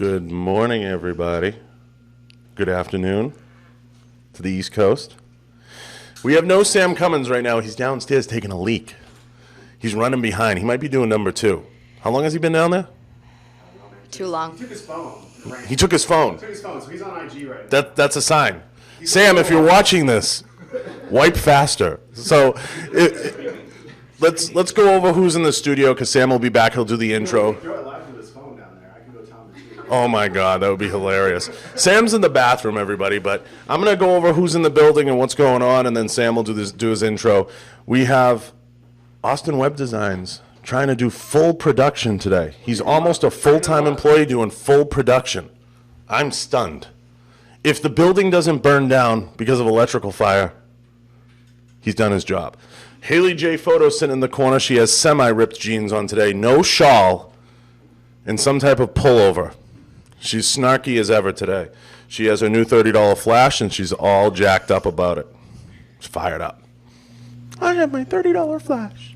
Good morning, everybody. Good afternoon to the East Coast. We have no Sam Cummins right now. He's downstairs taking a leak. He's running behind. He might be doing number 2. How long has he been down there? Too long. He took his phone. So he's on IG right now. That's a sign. Sam, if you're watching this, wipe faster. So let's go over who's in the studio because Sam will be back. He'll do the intro. Throw it live with his phone down there. I can go tell him. Oh my God, that would be hilarious. Sam's in the bathroom, everybody, but I'm going to go over who's in the building and what's going on, and then Sam will do his intro. We have Austin Web Designs trying to do full production today. He's almost a full-time employee doing full production. I'm stunned. If the building doesn't burn down because of electrical fire, he's done his job. Haley J. Photo sitting in the corner. She has semi-ripped jeans on today, no shawl, and some type of pullover. She's snarky as ever today. She has her new $30 flash, and she's all jacked up about it. She's fired up. I have my $30 flash.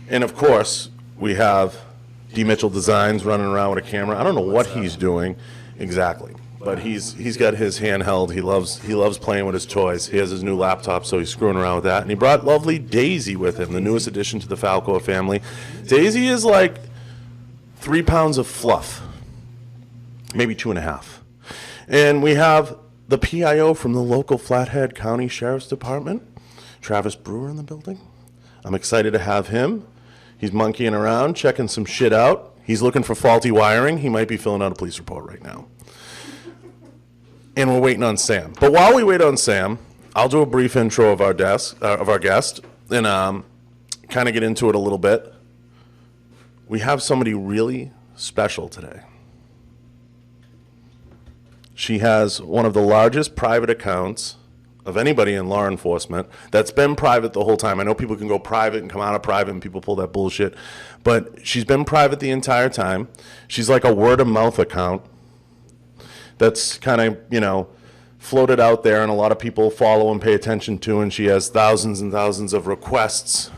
And, of course, we have D. Mitchell Designs running around with a camera. I don't know what he's doing exactly, but he's got his handheld. He loves playing with his toys. He has his new laptop, so he's screwing around with that. And he brought lovely Daisy with him, the newest addition to the Falkor family. Daisy is like 3 pounds of fluff, maybe 2.5. And we have the PIO from the local Flathead County Sheriff's Department, Travis Brewer, in the building. I'm excited to have him. He's monkeying around, checking some shit out. He's looking for faulty wiring. He might be filling out a police report right now. And we're waiting on Sam. But while we wait on Sam, I'll do a brief intro of our guest, and kind of get into it a little bit. We have somebody really special today. She has one of the largest private accounts of anybody in law enforcement that's been private the whole time. I know people can go private and come out of private and people pull that bullshit, but she's been private the entire time. She's like a word-of-mouth account that's kind of, floated out there and a lot of people follow and pay attention to, and she has thousands and thousands of requests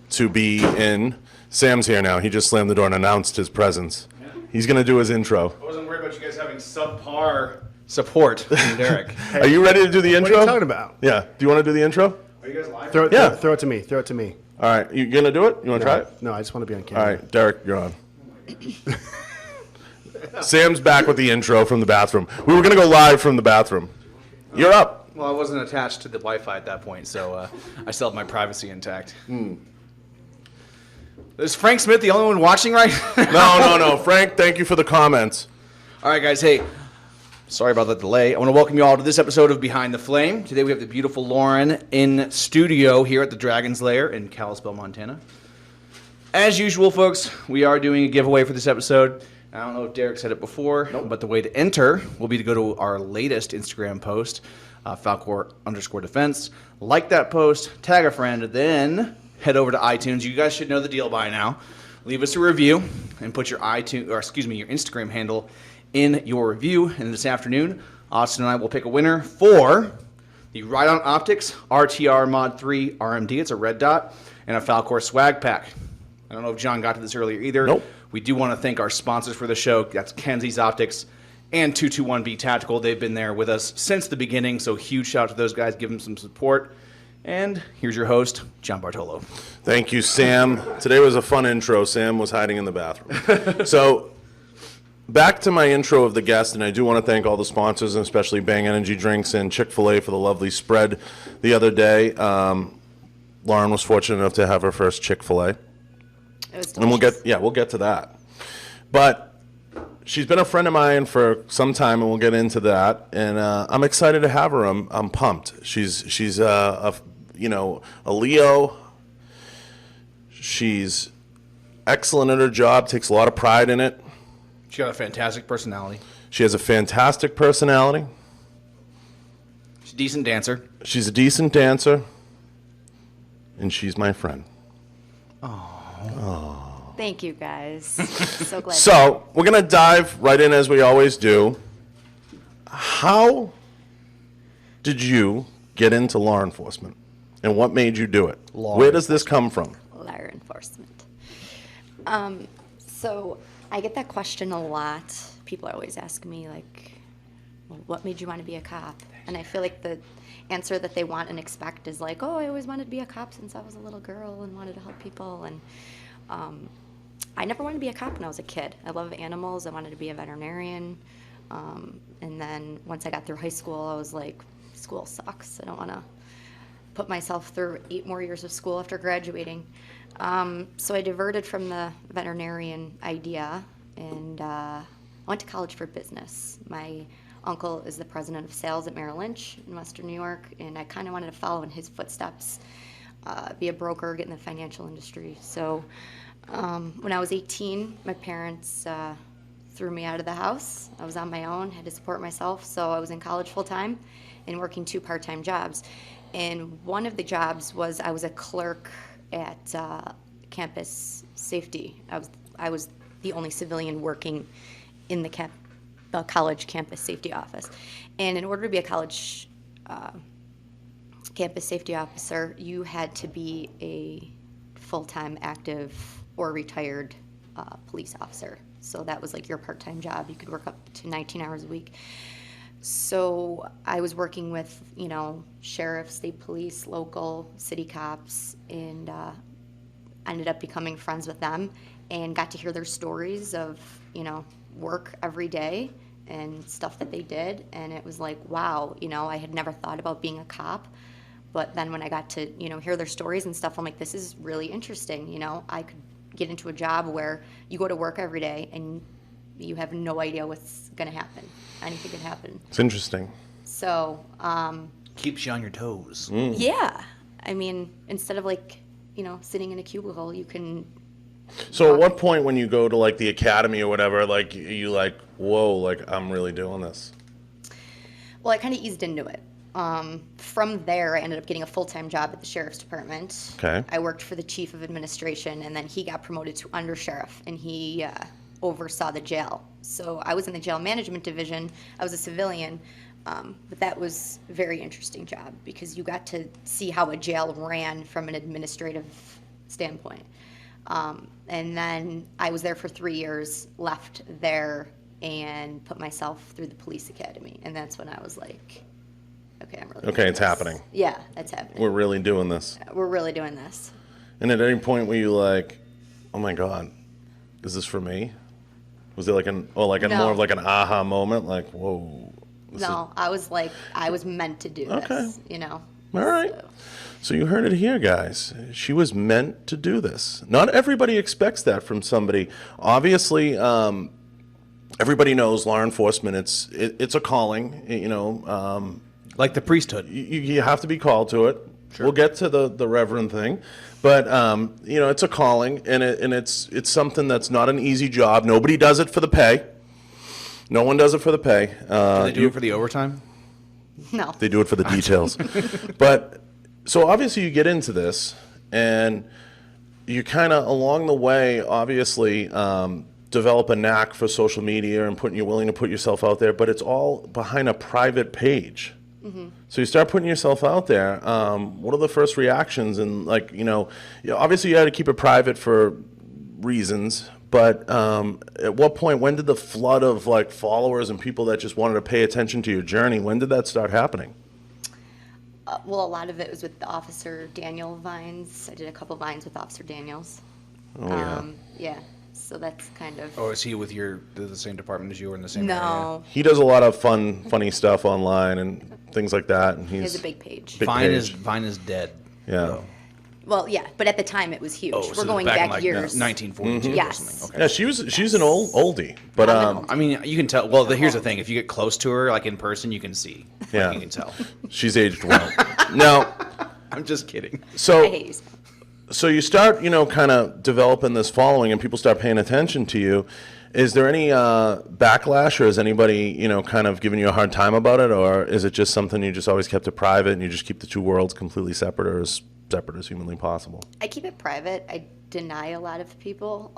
to be in. Sam's here now. He just slammed the door and announced his presence. Yeah. He's going to do his intro. I wasn't worried about you guys having subpar support from Derek. Hey, are you ready to do the intro? What are you talking about? Yeah. Do you want to do the intro? Are you guys live? Throw it to me. Throw it to me. All right. You going to do it? You want to try it? No, I just want to be on camera. All right. Derek, you're on. Sam's back with the intro from the bathroom. We were going to go live from the bathroom. You're up. Well, I wasn't attached to the Wi-Fi at that point, so I still have my privacy intact. Is Frank Smith the only one watching right now? No. Frank, thank you for the comments. All right, guys. Hey, sorry about the delay. I want to welcome you all to this episode of Behind the Flame. Today we have the beautiful Lauren in studio here at the Dragon's Lair in Kalispell, Montana. As usual, folks, we are doing a giveaway for this episode. I don't know if Derek said it before, but the way to enter will be to go to our latest Instagram post, Falkor_defense. Like that post, tag a friend, then head over to iTunes. You guys should know the deal by now. Leave us a review and put your your Instagram handle in your review. And this afternoon, Austin and I will pick a winner for the Ride-On Optics RTR Mod 3 RMD. It's a red dot, and a Falkor swag pack. I don't know if John got to this earlier either. Nope. We do want to thank our sponsors for the show. That's Kenzie's Optics and 221B Tactical. They've been there with us since the beginning, so huge shout out to those guys. Give them some support. And here's your host, John Bartolo. Thank you, Sam. Today was a fun intro. Sam was hiding in the bathroom. So back to my intro of the guest, and I do want to thank all the sponsors, and especially Bang Energy Drinks and Chick-fil-A for the lovely spread the other day. Lauren was fortunate enough to have her first Chick-fil-A. And we'll get to that. But she's been a friend of mine for some time, and we'll get into that. And I'm excited to have her. I'm pumped. She's a Leo. She's excellent at her job. Takes a lot of pride in it. She's got a fantastic personality. She has a fantastic personality. She's a decent dancer. She's a decent dancer. And she's my friend. Oh. Thank you, guys. So glad. So we're going to dive right in as we always do. How did you get into law enforcement? And what made you do it? Where does this come from? Law enforcement. So I get that question a lot people are always asking me, like, well, what made you want to be a cop? And I feel like the answer that they want and expect is like, oh, I always wanted to be a cop since I was a little girl and wanted to help people. And I never wanted to be a cop when I was a kid. I love animals. I wanted to be a veterinarian. And then once I got through high school, I was like, school sucks. I don't want to put myself through 8 more years of school after graduating. So I diverted from the veterinarian idea and I went to college for business. My uncle is the president of sales at Merrill Lynch in Western New York, and I kind of wanted to follow in his footsteps, be a broker, get in the financial industry. So when I was 18, my parents threw me out of the house. I was on my own, had to support myself, so I was in college full-time and working 2 part-time jobs. And one of the jobs was I was a clerk at campus safety. I was the only civilian working in the college campus safety office. And in order to be a college campus safety officer, you had to be a full-time active or retired police officer. So that was like your part-time job. You could work up to 19 hours a week. So I was working with, sheriffs, state police, local, city cops, and ended up becoming friends with them and got to hear their stories of, work every day and stuff that they did. And it was like, wow, I had never thought about being a cop. But then when I got to, hear their stories and stuff, I'm like, this is really interesting. I could get into a job where you go to work every day and you have no idea what's going to happen. Anything could happen. It's interesting. So, Keeps you on your toes. yeah. I mean, instead of sitting in a cubicle, you can. So at what point when you go to like the academy or whatever, like you like, whoa, like I'm really doing this? Well, I kind of eased into it. From there, I ended up getting a full-time job at the sheriff's department. Okay. I worked for the chief of administration, and then he got promoted to undersheriff, and he oversaw the jail. So I was in the jail management division. I was a civilian, but that was a very interesting job because you got to see how a jail ran from an administrative standpoint. And then I was there for 3 years, left there, and put myself through the police academy. And that's when I was like, okay, I'm really doing It's this. happening. Yeah, that's happening. We're really doing this. We're really doing this. And at any point were you like, oh my God, is this for me? Was there like No. more of like an aha moment? Like, whoa. No, I was like, I was meant to do Okay. this, All right. So you heard it here, guys. She was meant to do this. Not everybody expects that from somebody. Obviously, everybody knows law enforcement. It's a calling. Like the priesthood. You have to be called to it. Sure. We'll get to the reverend thing, but it's a calling, and it's something that's not an easy job. Nobody does it for the pay. No one does it for the pay. Do they do it for the overtime? No. They do it for the details. But so obviously you get into this, and you kind of along the way, obviously, develop a knack for social media and you're willing to put yourself out there. But it's all behind a private page. Mm-hmm. So you start putting yourself out there. What are the first reactions? And obviously you had to keep it private for reasons. But at what point, when did the flood of like followers and people that just wanted to pay attention to your journey, when did that start happening? Well, a lot of it was with the Officer Daniel vines. I did a couple vines with Officer Daniels. Oh, yeah. Yeah. So that's kind of. Oh, is he with the same department as you or in the same area? No. He does a lot of funny stuff online and things like that. And He has a big page. Big Vine page. is dead. Yeah. though. Well, yeah, but at the time it was huge. Oh, We're so going back in, back like, years. 1942 or Yes. something. Okay. Yeah, she's an oldie, but I'm I mean, you can tell. Well, here's the thing: if you get close to her, like in person, you can see. Like, Yeah. you can tell. she's aged well. Now, I'm just kidding. I so hate you. so you start, kind of developing this following, and people start paying attention to you. Is there any backlash, or is anybody, kind of giving you a hard time about it, or is it just something you just always kept it private and you just keep the two worlds completely separate, or as separate as humanly possible? I keep it private. I deny a lot of people.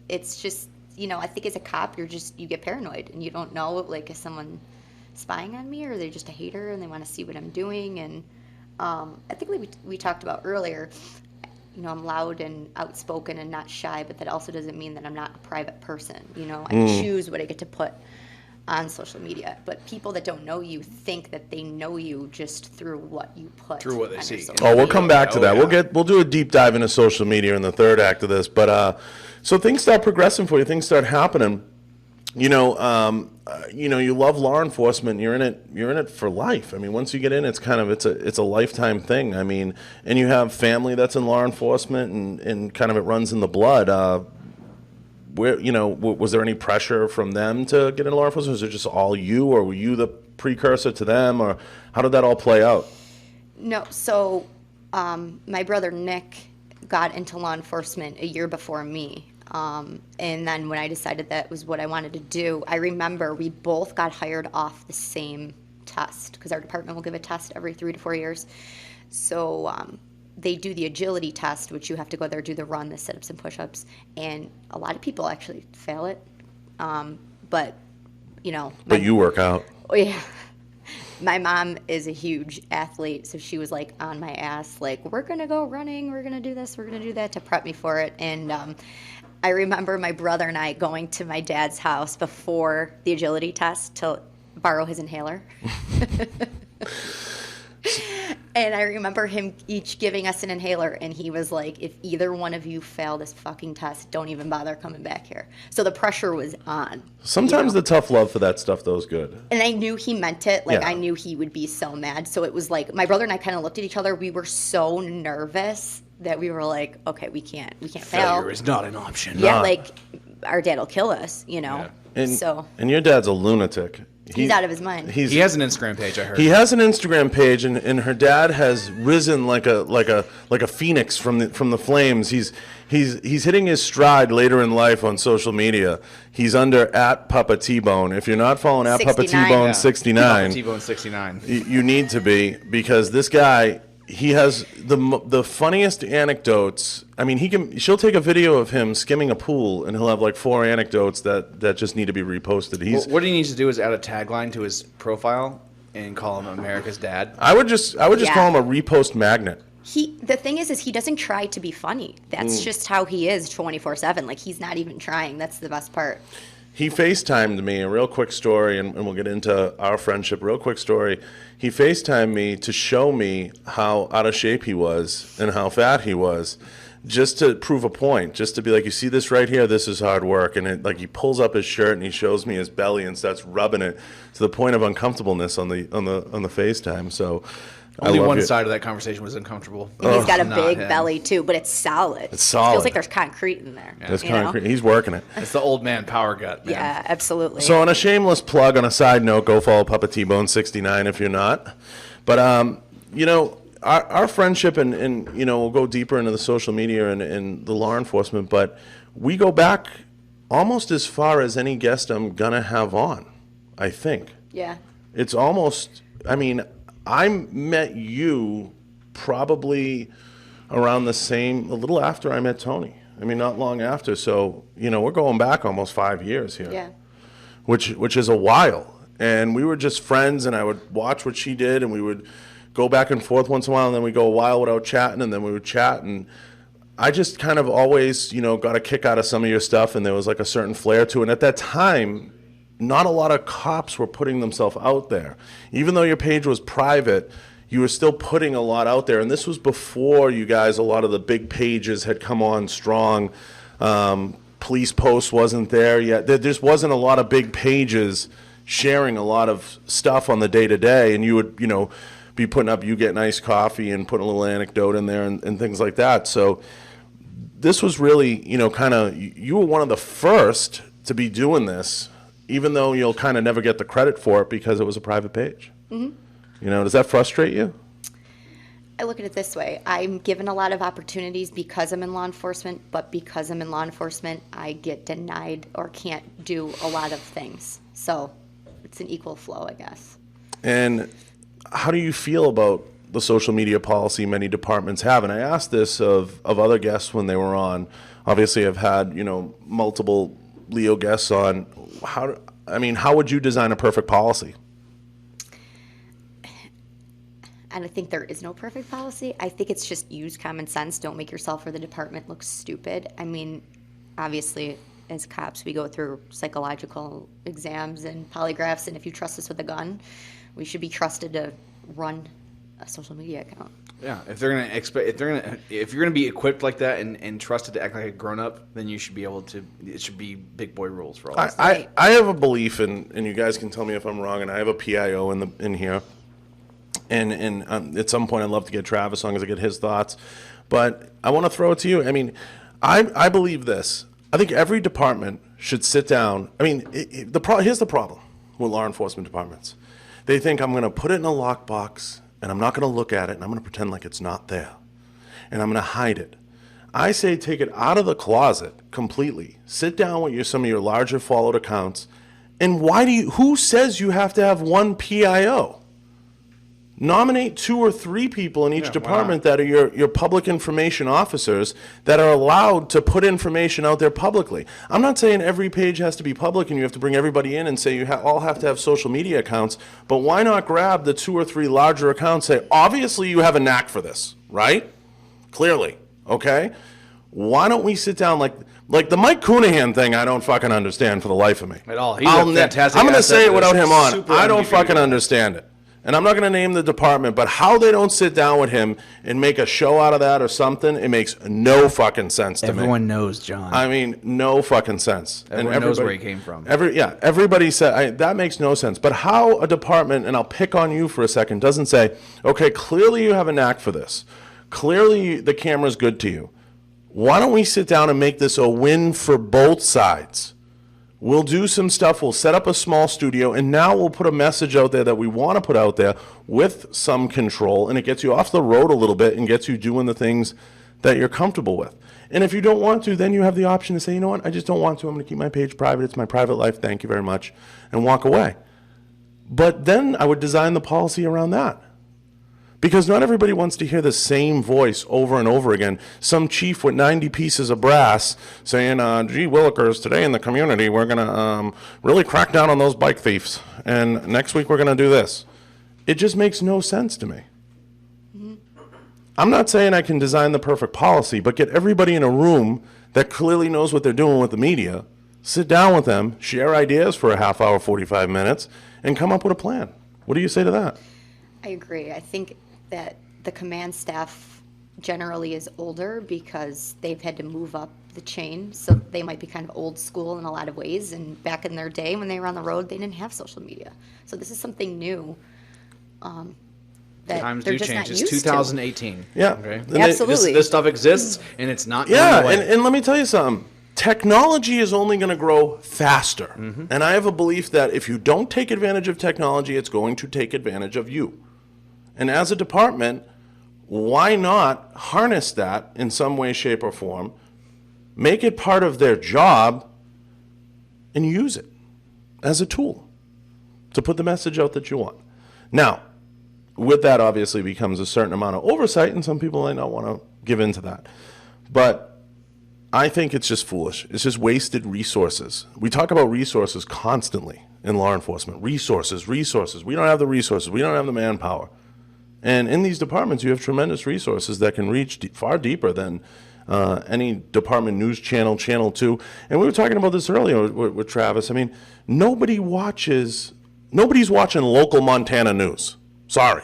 It's just, I think as a cop, you get paranoid and you don't know, like, is someone spying on me or they're just a hater and they want to see what I'm doing? And I think we talked about earlier, I'm loud and outspoken and not shy, but that also doesn't mean that I'm not a private person. I choose what I get to put on social media. But people that don't know you think that they know you just through what you put. Through what they on your see. social Oh, we'll media. come back to Oh, that. yeah. We'll do a deep dive into social media in the third act of this. But so things start progressing for you. Things start happening. You love law enforcement. You're in it for life. I mean, once you get in, it's a lifetime thing. I mean, and you have family that's in law enforcement, and kind of it runs in the blood. Was there any pressure from them to get into law enforcement? Was it just all you, or were you the precursor to them, or how did that all play out? No, so my brother Nick got into law enforcement a year before me. And then when I decided that was what I wanted to do, I remember we both got hired off the same test, because our department will give a test every 3 to 4 years. So they do the agility test, which you have to go there, do the run, the sit-ups and push-ups. And a lot of people actually fail it. But You work out. Oh, yeah. My mom is a huge athlete, so she was like on my ass, like, we're going to go running, we're going to do this, we're going to do that, to prep me for it. And I remember my brother and I going to my dad's house before the agility test to borrow his inhaler. And I remember him each giving us an inhaler, and he was like, if either one of you fail this fucking test, don't even bother coming back here. So the pressure was on. Sometimes the tough love for that stuff, though, is good. And I knew he meant it. Like, Yeah. I knew he would be so mad. So it was like, my brother and I kind of looked at each other. We were so nervous that we were like, okay, we can't fail. Failure is not an option. Yeah, Nah. like, our dad will kill us, So And your dad's a lunatic. he's out of his mind. He has an Instagram page, I heard. He has an Instagram page, and her dad has risen like a phoenix from the flames. He's hitting his stride later in life on social media. He's under @Papa T-Bone. If you're not following @Papa 69. T-Bone Yeah. 69, T-Bone 69. you need to be, because this guy, he has the funniest anecdotes. I mean, she'll take a video of him skimming a pool, and he'll have like 4 anecdotes that just need to be reposted. What he needs to do is add a tagline to his profile and call him America's Dad. I would just Yeah. call him a repost magnet. The thing is he doesn't try to be funny. That's just how he is 24/7. Like, he's not even trying. That's the best part. He FaceTimed me, a real quick story, and we'll get into our friendship. Real quick story. He FaceTimed me to show me how out of shape he was and how fat he was, just to prove a point, just to be like, you see this right here, this is hard work. And he pulls up his shirt and he shows me his belly and starts rubbing it to the point of uncomfortableness on the FaceTime. So Only I love one you. side of that conversation was uncomfortable. And he's got a Not big him. belly, too, but it's solid. It's solid. Feels like there's concrete in there. That's you know? concrete. He's working it. It's the old man power gut, man. Yeah, absolutely. So on a shameless plug, on a side note, go follow Papa T-Bone 69 if you're not. But our friendship, and we'll go deeper into the social media and the law enforcement, but we go back almost as far as any guest I'm gonna have on, I think. Yeah. It's almost, I met you probably around the same, a little after I met Tony. Not long after. So, we're going back almost 5 years here. Yeah. Which is a while. And we were just friends, and I would watch what she did, and we would go back and forth once in a while, and then we'd go a while without chatting, and then we would chat. And I just kind of always, got a kick out of some of your stuff, and there was like a certain flair to it. And at that time, not a lot of cops were putting themselves out there. Even though your page was private, you were still putting a lot out there. And this was before you guys, a lot of the big pages had come on strong. Police Post wasn't there yet. There just wasn't a lot of big pages sharing a lot of stuff on the day-to-day. And you would, be putting up you getting iced coffee and putting a little anecdote in there and things like that. So this was really, kind of, you were one of the first to be doing this, even though you'll kind of never get the credit for it because it was a private page. Mm-hmm. Does that frustrate you? I look at it this way. I'm given a lot of opportunities because I'm in law enforcement, but because I'm in law enforcement, I get denied or can't do a lot of things. So it's an equal flow, I guess. And how do you feel about the social media policy many departments have? And I asked this of other guests when they were on. Obviously, I've had, multiple Leo guests on. How would you design a perfect policy? and I think there is no perfect policy. I think it's just use common sense. Don't make yourself or the department look stupid. I mean, obviously, as cops, we go through psychological exams and polygraphs, and if you trust us with a gun, we should be trusted to run a social media account. Yeah, if you're gonna be equipped like that and trusted to act like a grown up, then you should be able to. It should be big boy rules for all. I have a belief, and you guys can tell me if I'm wrong. And I have a PIO in here, and at some point I'd love to get Travis as long as I get his thoughts. But I want to throw it to you. I mean, I believe this. I think every department should sit down. I mean, here's the problem with law enforcement departments. They think I'm going to put it in a lockbox, and I'm not going to look at it, and I'm going to pretend like it's not there, and I'm going to hide it. I say take it out of the closet completely. Sit down with some of your larger followed accounts, and who says you have to have one PIO? Nominate 2 or 3 people in each department that are your public information officers that are allowed to put information out there publicly. I'm not saying every page has to be public and you have to bring everybody in and say you all have to have social media accounts, but why not grab the 2 or 3 larger accounts, say, obviously you have a knack for this, right? Clearly, okay? Why don't we sit down like the Mike Coonahan thing, I don't fucking understand for the life of me. At all. He's a fantastic I'm going to say it without him on. Super I don't MVP. fucking understand it. And I'm not going to name the department, but how they don't sit down with him and make a show out of that or something, it makes no fucking sense to me. Everyone knows, John. I mean, no fucking sense. Everyone knows where he came from. Everybody said, that makes no sense. But how a department, and I'll pick on you for a second, doesn't say, okay, clearly you have a knack for this. Clearly the camera's good to you. Why don't we sit down and make this a win for both sides? We'll do some stuff. We'll set up a small studio, and now we'll put a message out there that we want to put out there with some control, and it gets you off the road a little bit and gets you doing the things that you're comfortable with. And if you don't want to, then you have the option to say, you know what, I just don't want to. I'm going to keep my page private. It's my private life. Thank you very much, and walk away. But then I would design the policy around that. Because not everybody wants to hear the same voice over and over again. Some chief with 90 pieces of brass saying, gee willikers, today in the community we're going to really crack down on those bike thieves. And next week we're going to do this. It just makes no sense to me. Mm-hmm. I'm not saying I can design the perfect policy, but get everybody in a room that clearly knows what they're doing with the media, sit down with them, share ideas for a half hour, 45 minutes, and come up with a plan. What do you say to that? I agree. I think that the command staff generally is older because they've had to move up the chain, so they might be kind of old school in a lot of ways, and back in their day when they were on the road, they didn't have social media. So this is something new that Times they're do just change. not It's used 2018. Yeah. Okay. Absolutely. This stuff exists, and it's not going Yeah, away. and let me tell you something. Technology is only going to grow faster. Mm-hmm. And I have a belief that if you don't take advantage of technology, it's going to take advantage of you. And as a department, why not harness that in some way, shape, or form, make it part of their job, and use it as a tool to put the message out that you want. Now, with that obviously becomes a certain amount of oversight, and some people might not want to give into that. But I think it's just foolish. It's just wasted resources. We talk about resources constantly in law enforcement. Resources. We don't have the resources. We don't have the manpower. And in these departments, you have tremendous resources that can reach far deeper than any department news channel, Channel 2. And we were talking about this earlier with Travis. I mean, nobody's watching local Montana news. Sorry.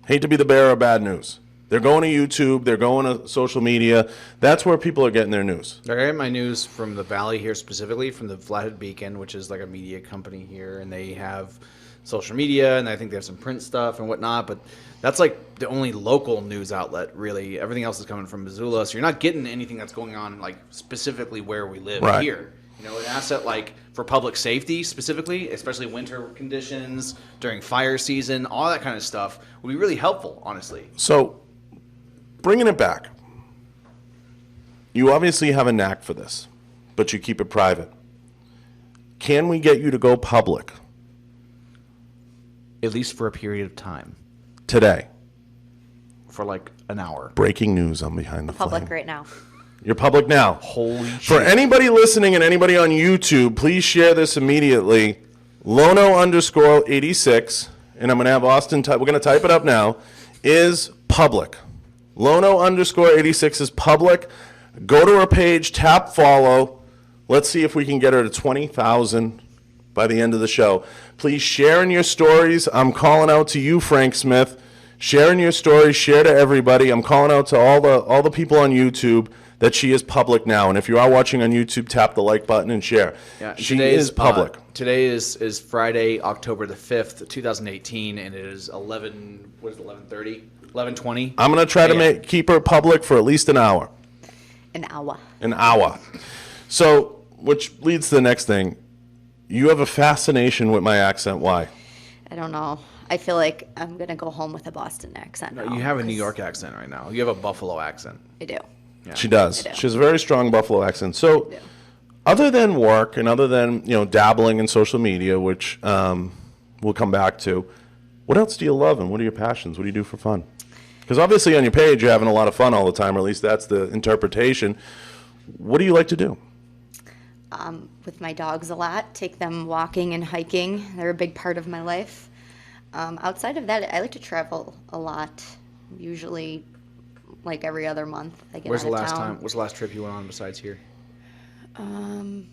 Hate to be the bearer of bad news. They're going to YouTube. They're going to social media. That's where people are getting their news. I get my news from the Valley here specifically, from the Flathead Beacon, which is like a media company here, and they have social media, and I think they have some print stuff and whatnot, but that's like the only local news outlet, really. Everything else is coming from Missoula, so you're not getting anything that's going on like specifically where we live here. You know, an asset like for public safety specifically, especially winter conditions, during fire season, all that kind of stuff would be really helpful, honestly. So, bringing it back, you obviously have a knack for this, but you keep it private. Can we get you to go public? At least for a period of time. Today. For like an hour. Breaking news on Behind the public Flame. right now. You're public now. Holy shit. For anybody listening and anybody on YouTube, please share this immediately. Lono _86 and I'm going to have Austin type, we're going to type it up now, is public. Lono_86 is public. Go to her page, tap follow. Let's see if we can get her to 20,000 by the end of the show. Please share in your stories. I'm calling out to you, Frank Smith. Share in your stories. Share to everybody. I'm calling out to all the people on YouTube that she is public now. And if you are watching on YouTube, tap the like button and share. Yeah, she is public. Today is Friday, October the 5th, 2018, and it is 11:30? 11:20. I'm going to try to keep her public for at least an hour. An hour. An hour. So, which leads to the next thing. You have a fascination with my accent. Why? I don't know. I feel like I'm going to go home with a Boston accent. No, you have a New York accent right now. You have a Buffalo accent. I do. Yeah. She does. I do. She has a very strong Buffalo accent. So, I do. other than work and other than, dabbling in social media, which we'll come back to, what else do you love and what are your passions? What do you do for fun? Because obviously on your page you're having a lot of fun all the time, or at least that's the interpretation. What do you like to do? With my dogs a lot, take them walking and hiking. They're a big part of my life. Outside of that, I like to travel a lot. Usually, like every other month, I get What's out the of last town. time? What's the last trip you went on besides here? Where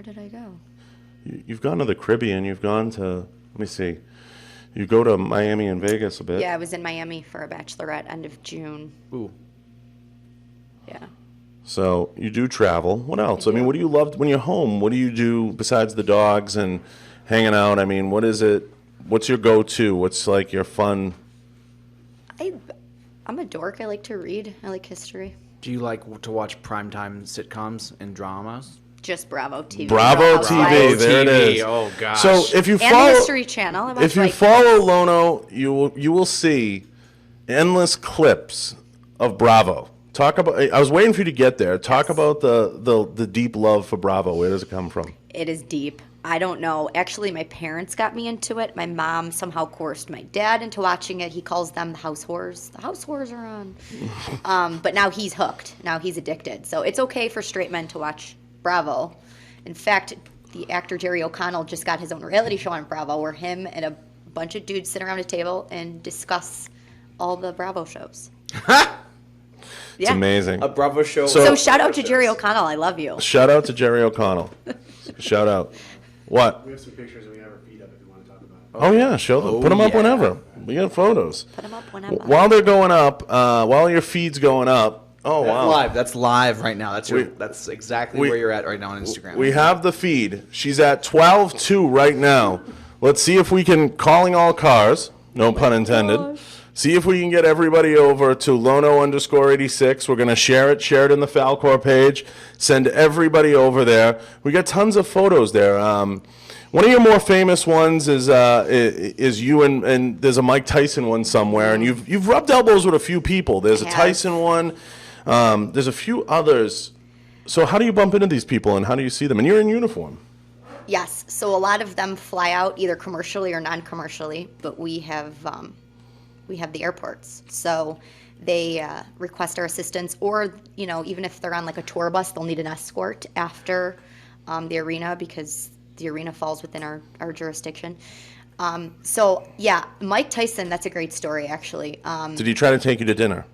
did I go? You've gone to the Caribbean. You've gone to, let me see. You go to Miami and Vegas a bit. Yeah, I was in Miami for a bachelorette end of June. Ooh. Yeah. So you do travel. What else? I mean, what do you love when you're home? What do you do besides the dogs and hanging out? I mean, what is it? What's your go-to? What's like your fun? I'm a dork. I like to read. I like history. Do you like to watch primetime sitcoms and dramas? Just Bravo TV. Bravo Real TV. Housewives. There it TV, is. oh, gosh. So if you And the follow, History Channel. I watch, if you like, follow Lono, you will see endless clips of Bravo. Talk about. I was waiting for you to get there. Talk about the deep love for Bravo. Where does it come from? It is deep. I don't know. Actually, my parents got me into it. My mom somehow coerced my dad into watching it. He calls them the house whores. The house whores are on. But now he's hooked. Now he's addicted. So it's okay for straight men to watch Bravo. In fact, the actor Jerry O'Connell just got his own reality show on Bravo where him and a bunch of dudes sit around a table and discuss all the Bravo shows. It's amazing. A Bravo show. So shout out to Jerry O'Connell. I love you. Shout out to Jerry O'Connell. Shout out. What? We have some pictures and we have our feet up if you want to talk about it. Oh yeah, show them. Put them up yeah. whenever. We got photos. Put them up whenever. While they're going up, while your feed's going up. Oh wow. Live. That's live right now. That's exactly where you're at right now on Instagram. We have the feed. She's at 12:02 right now. Let's see if we can, calling all cars, no pun intended. See if we can get everybody over to Lono_86. We're going to share it in the Falkor page. Send everybody over there. We got tons of photos there. One of your more famous ones is you and there's a Mike Tyson one somewhere, and you've rubbed elbows with a few people. There's a Tyson one. There's a few others. So how do you bump into these people, and how do you see them? And you're in uniform. Yes. So a lot of them fly out either commercially or non-commercially, but we have the airports. So they request our assistance, or even if they're on like a tour bus, they'll need an escort after the arena because the arena falls within our jurisdiction. So yeah, Mike Tyson. That's a great story, actually. Did he try to take you to dinner?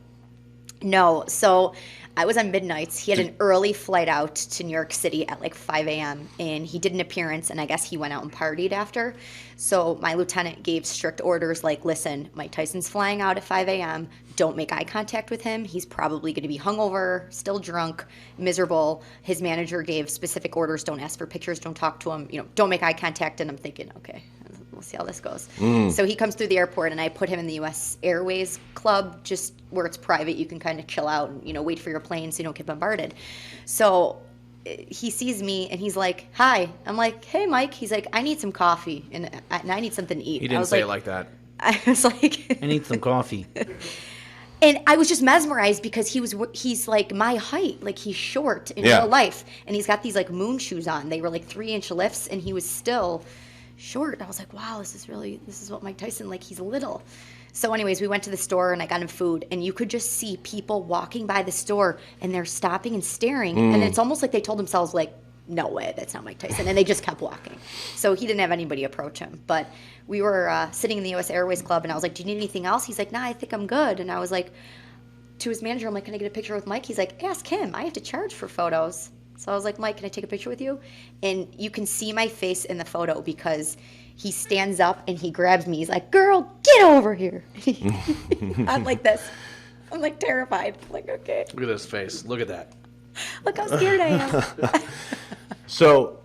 No. So I was on midnights. He had an early flight out to New York City at like 5 a.m. and he did an appearance, and I guess he went out and partied after. So my lieutenant gave strict orders like, listen, Mike Tyson's flying out at 5 a.m. Don't make eye contact with him. He's probably going to be hungover, still drunk, miserable. His manager gave specific orders. Don't ask for pictures. Don't talk to him. Don't make eye contact. And I'm thinking, okay, we'll see how this goes. So he comes through the airport, and I put him in the U.S. Airways Club, just where it's private. You can kind of chill out and, wait for your plane so you don't get bombarded. So he sees me, and he's like, hi. I'm like, hey, Mike. He's like, I need some coffee, and I need something to eat. He didn't say it like that. I was like... I need some coffee. And I was just mesmerized because he's like my height, like he's short in real life, and he's got these like moon shoes on. They were like 3-inch lifts, and he was still short. I was like, wow, this is what Mike Tyson, like, he's little. So anyways, we went to the store and I got him food, and you could just see people walking by the store and they're stopping and staring, and it's almost like they told themselves, like, no way, that's not Mike Tyson. And they just kept walking. So he didn't have anybody approach him. But we were sitting in the U.S. Airways Club, and I was like, do you need anything else? He's like, nah, I think I'm good. And I was like, to his manager, I'm like, can I get a picture with Mike? He's like, ask him. I have to charge for photos. So I was like, Mike, can I take a picture with you? And you can see my face in the photo because he stands up and he grabs me. He's like, girl, get over here. I'm like this. I'm like terrified. I'm like, okay. Look at his face. Look at that. Look how scared I am. So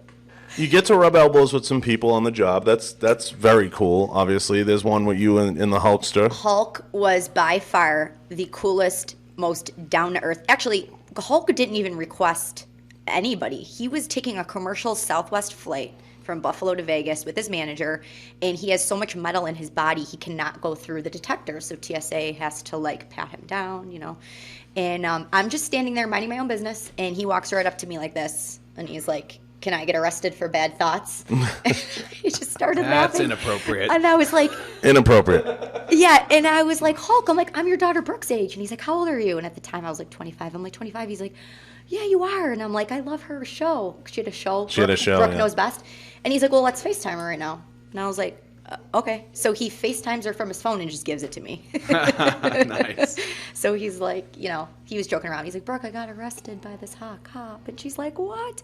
you get to rub elbows with some people on the job. That's very cool. Obviously, there's one with you in the Hulkster. Hulk was by far the coolest, most down-to-earth. Actually, Hulk didn't even request anybody. He was taking a commercial Southwest flight from Buffalo to Vegas with his manager, and he has so much metal in his body he cannot go through the detector, so TSA has to like pat him down, you know. And I'm just standing there minding my own business, and he walks right up to me like this, and he's like, can I get arrested for bad thoughts? He just started That's laughing. inappropriate. And I was like, Inappropriate. yeah, and I was like, Hulk, I'm like, I'm your daughter Brooke's age. And he's like, how old are you? And at the time I was like 25. I'm like, 25? He's like, yeah, you are. And I'm like, I love her show. She had a show. She had a show, Brooke yeah. knows best. And he's like, well, let's FaceTime her right now. And I was like, okay. So he FaceTimes her from his phone and just gives it to me. Nice. So he's like, you know, he was joking around. He's like, Brooke, I got arrested by this hot cop. And she's like, what?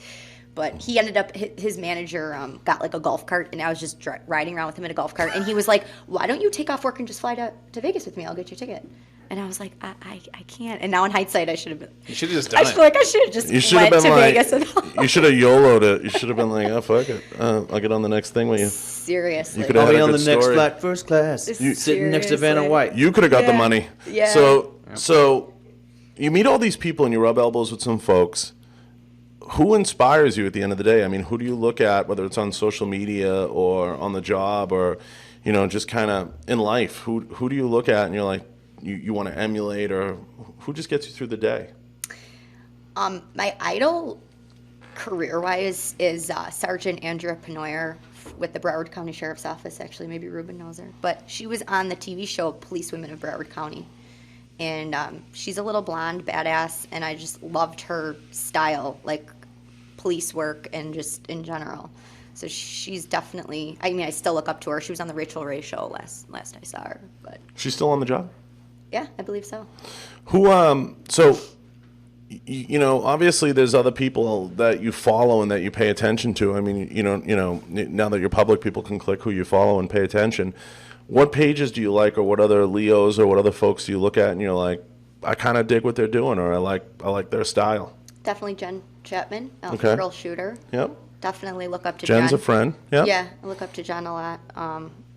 But he ended up, his manager got like a golf cart, and I was just riding around with him in a golf cart. And he was like, why don't you take off work and just fly to Vegas with me? I'll get you a ticket. And I was like, I can't. And now in hindsight, I should have been. You should have just I done it. feel like I should have just You should have went been to like, Vegas. And you should have YOLO'd it. You should have been like, oh, fuck it. I'll get on the next thing with you. Seriously. You could have I'll had be a on the good next story. flight, first class. Sitting next to Vanna Seriously. White. You could have got the Yeah. money. Yeah. So you meet all these people and you rub elbows with some folks. Who inspires you at the end of the day? I mean, who do you look at, whether it's on social media or on the job or, you know, just kind of in life? Who do you look at and you're like, you want to emulate, or who just gets you through the day? My idol, career-wise, is Sergeant Andrea Penoyer with the Broward County Sheriff's Office. Actually, maybe Ruben knows her. But she was on the TV show Police Women of Broward County. And she's a little blonde, badass, and I just loved her style, like police work and just in general. So she's definitely, I mean, I still look up to her. She was on the Rachel Ray show last I saw her. But She's still on the job? yeah, I believe so. Who, so, you know, obviously there's other people that you follow and that you pay attention to. I mean, you know, now that you're public, people can click who you follow and pay attention. What pages do you like, or what other Leos or what other folks do you look at and you're like, I kind of dig what they're doing, or I like their style? Definitely Jen Chapman, Okay. Girl Shooter. Yep. Definitely look up to Jen. Jen's a friend. Yep. Yeah, I look up to Jen a lot.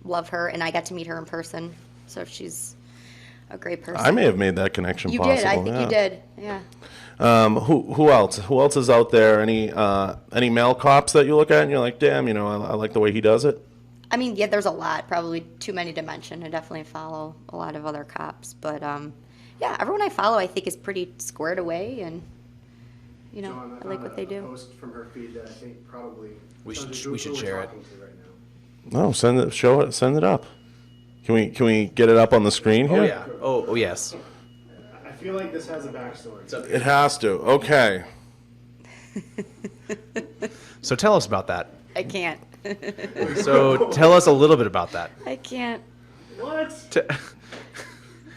Love her, and I got to meet her in person. So she's a great person. I may have made that connection You possible. did. I think yeah. you did. Yeah. Who else? Who else is out there? Any male cops that you look at and you're like, damn, you know, I like the way he does it? I mean, yeah, there's a lot. Probably too many to mention. I definitely follow a lot of other cops, but yeah, everyone I follow, I think, is pretty squared away, and you know, John, I like what they found a do. post from her feed that I think probably We shows should- who we should we're share it. talking to right now. No, send it up. Can we get it up on the screen here? Oh, yeah. Oh, yes. I feel like this has a backstory. It has to. Okay. So tell us about that. I can't. So tell us a little bit about that. I can't. What?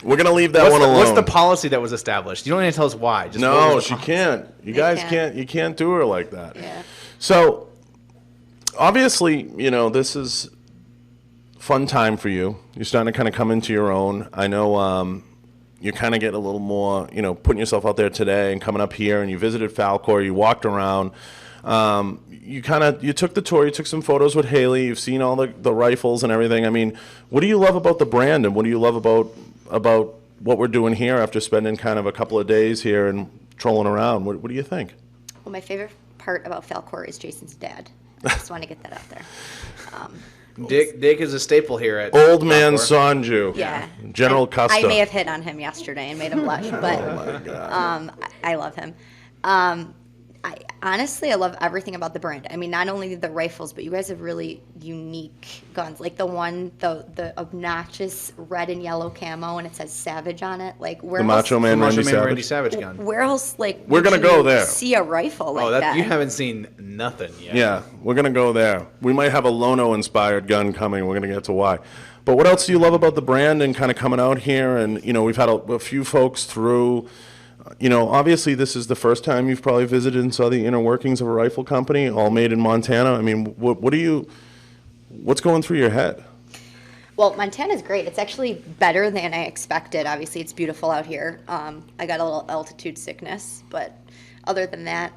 We're gonna leave that one alone. What's the policy that was established? You don't need to tell us why. Just what No, was the she policy? can't. You They guys can't. can't. You can't do her like that. Yeah. So, obviously, you know, this is fun time for you. You're starting to kind of come into your own. I know you kind of get a little more, you know, putting yourself out there today and coming up here, and you visited Falkor, you walked around. You took the tour, you took some photos with Haley, you've seen all the rifles and everything. I mean, what do you love about the brand, and what do you love about what we're doing here after spending kind of a couple of days here and trolling around? What do you think? Well, my favorite part about Falkor is Jason's dad. I just want to get that out there. Dick is a staple here at Old man Falkor. Sanju. Yeah. General And Custer. I may have hit on him yesterday and made him blush, but Oh my God. I love him. Honestly, I love everything about the brand. I mean, not only the rifles, but you guys have really unique guns. Like the obnoxious red and yellow camo, and it says Savage on it. Like where The else, Macho Man Macho Randy Man Randy Savage. Savage gun. where else, like, We're would gonna go you there. see a rifle like Oh, that? you haven't seen nothing yet. Yeah, we're going to go there. We might have a Lono-inspired gun coming. We're going to get to why. But what else do you love about the brand and kind of coming out here? And, we've had a few folks through. Obviously this is the first time you've probably visited and saw the inner workings of a rifle company, all made in Montana. I mean, what's going through your head? Well, Montana's great. It's actually better than I expected. Obviously, it's beautiful out here. I got a little altitude sickness, but other than that,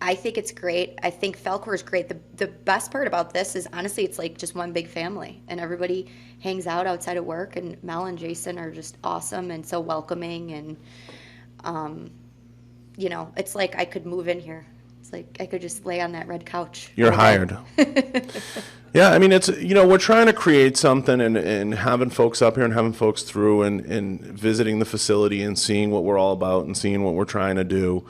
I think it's great. I think Falkor is great. The best part about this is, honestly, it's like just one big family, and everybody hangs out outside of work, and Mel and Jason are just awesome and so welcoming, and, it's like I could move in here. It's like I could just lay on that red couch. You're hired. Yeah, I mean, it's, we're trying to create something and having folks up here and having folks through and visiting the facility and seeing what we're all about and seeing what we're trying to do.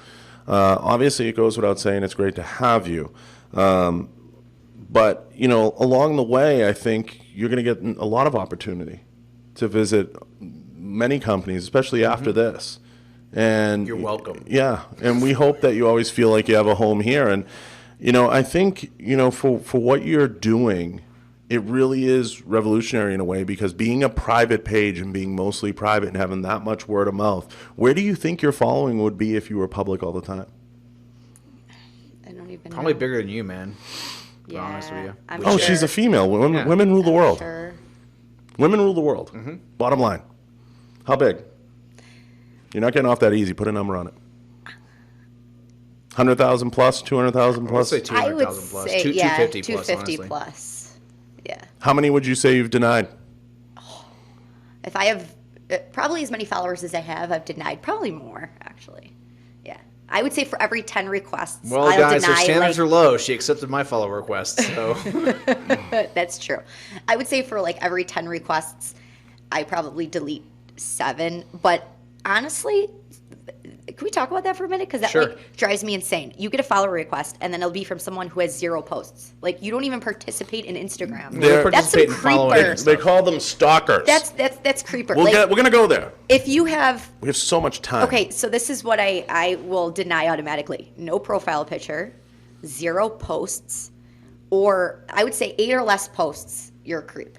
Obviously, it goes without saying it's great to have you. But, along the way, I think you're going to get a lot of opportunity to visit many companies, especially after this. And You're welcome. Yeah, and we hope that you always feel like you have a home here. And, I think, for what you're doing, it really is revolutionary in a way, because being a private page and being mostly private and having that much word of mouth, where do you think your following would be if you were public all the time? I don't even Probably know. bigger than you, man. To be Yeah, honest with you. I'm Oh, sure. she's a female. Women, Yeah. women rule the I'm world. sure. Women rule the world. Bottom line. How big? You're not getting off that easy. Put a number on it. 100,000 plus, 200,000 Let's plus. say I would 200,000 plus. say, 250 plus, 250 honestly. plus. Yeah. How many would you say you've denied? If I have probably as many followers as I have, I've denied probably more, actually. Yeah. I would say for every 10 requests, Well, I'll guys, her deny, standards like, are low. She accepted my follow request, so. That's true. I would say for like every 10 requests, I probably delete 7. But honestly, can we talk about that for a minute? Because that Sure. like drives me insane. You get a follow request, and then it'll be from someone who has 0 posts. Like, you don't even participate in Instagram. They're- That's some participate in following creeper. and They call them stalkers. That's creeper. we're Like, going to go there. if you have We have so much time. Okay, so this is what I will deny automatically. No profile picture, 0 posts, or I would say 8 or less posts, you're a creep.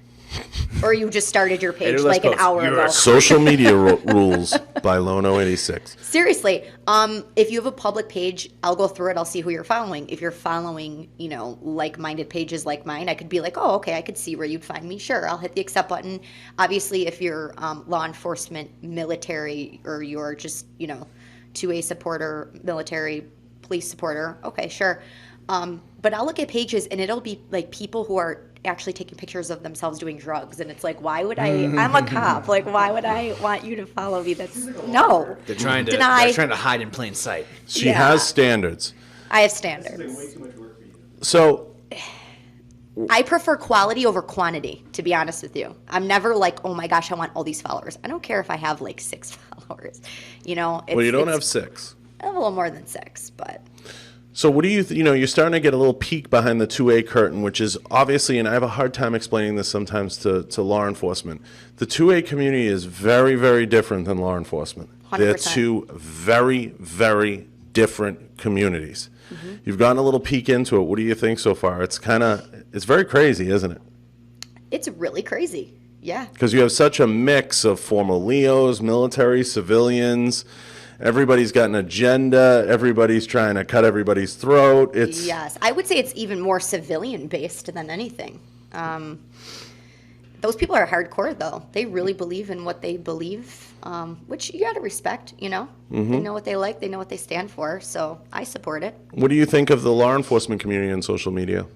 Or you just started your 8 page or less like an posts, hour you're ago. a Social media rules by Lono86. Seriously, if you have a public page, I'll go through it. I'll see who you're following. If you're following, like-minded pages like mine, I could be like, oh, okay, I could see where you'd find me. Sure, I'll hit the accept button. Obviously, if you're law enforcement, military, or you're just, 2A supporter, military, police supporter, okay, sure. But I'll look at pages, and it'll be like people who are actually taking pictures of themselves doing drugs, and it's like, why would I'm a cop, like, why would I want you to follow me? That's no. They're trying to Deny. they're trying to hide in plain sight. She Yeah. has standards. I have This is standards. like way too much work for you. So I prefer quality over quantity, to be honest with you. I'm never like, oh my gosh, I want all these followers. I don't care if I have like 6 followers. well, you don't have it's 6. a little more than 6, but So what do you, you're starting to get a little peek behind the 2A curtain, which is obviously, and I have a hard time explaining this sometimes to law enforcement. The 2A community is very, very different than law enforcement. They're 100%. 2 very, very different communities. You've gotten a little peek into it. What do you think so far? It's very crazy, isn't it? it's really crazy. Yeah. Because you have such a mix of former Leos, military, civilians. Everybody's got an agenda. Everybody's trying to cut everybody's throat. It's Yes. I would say it's even more civilian based than anything. Those people are hardcore, though. They really believe in what they believe, which you got to respect, They know what they like, they know what they stand for, so I support it. What do you think of the law enforcement community on social media?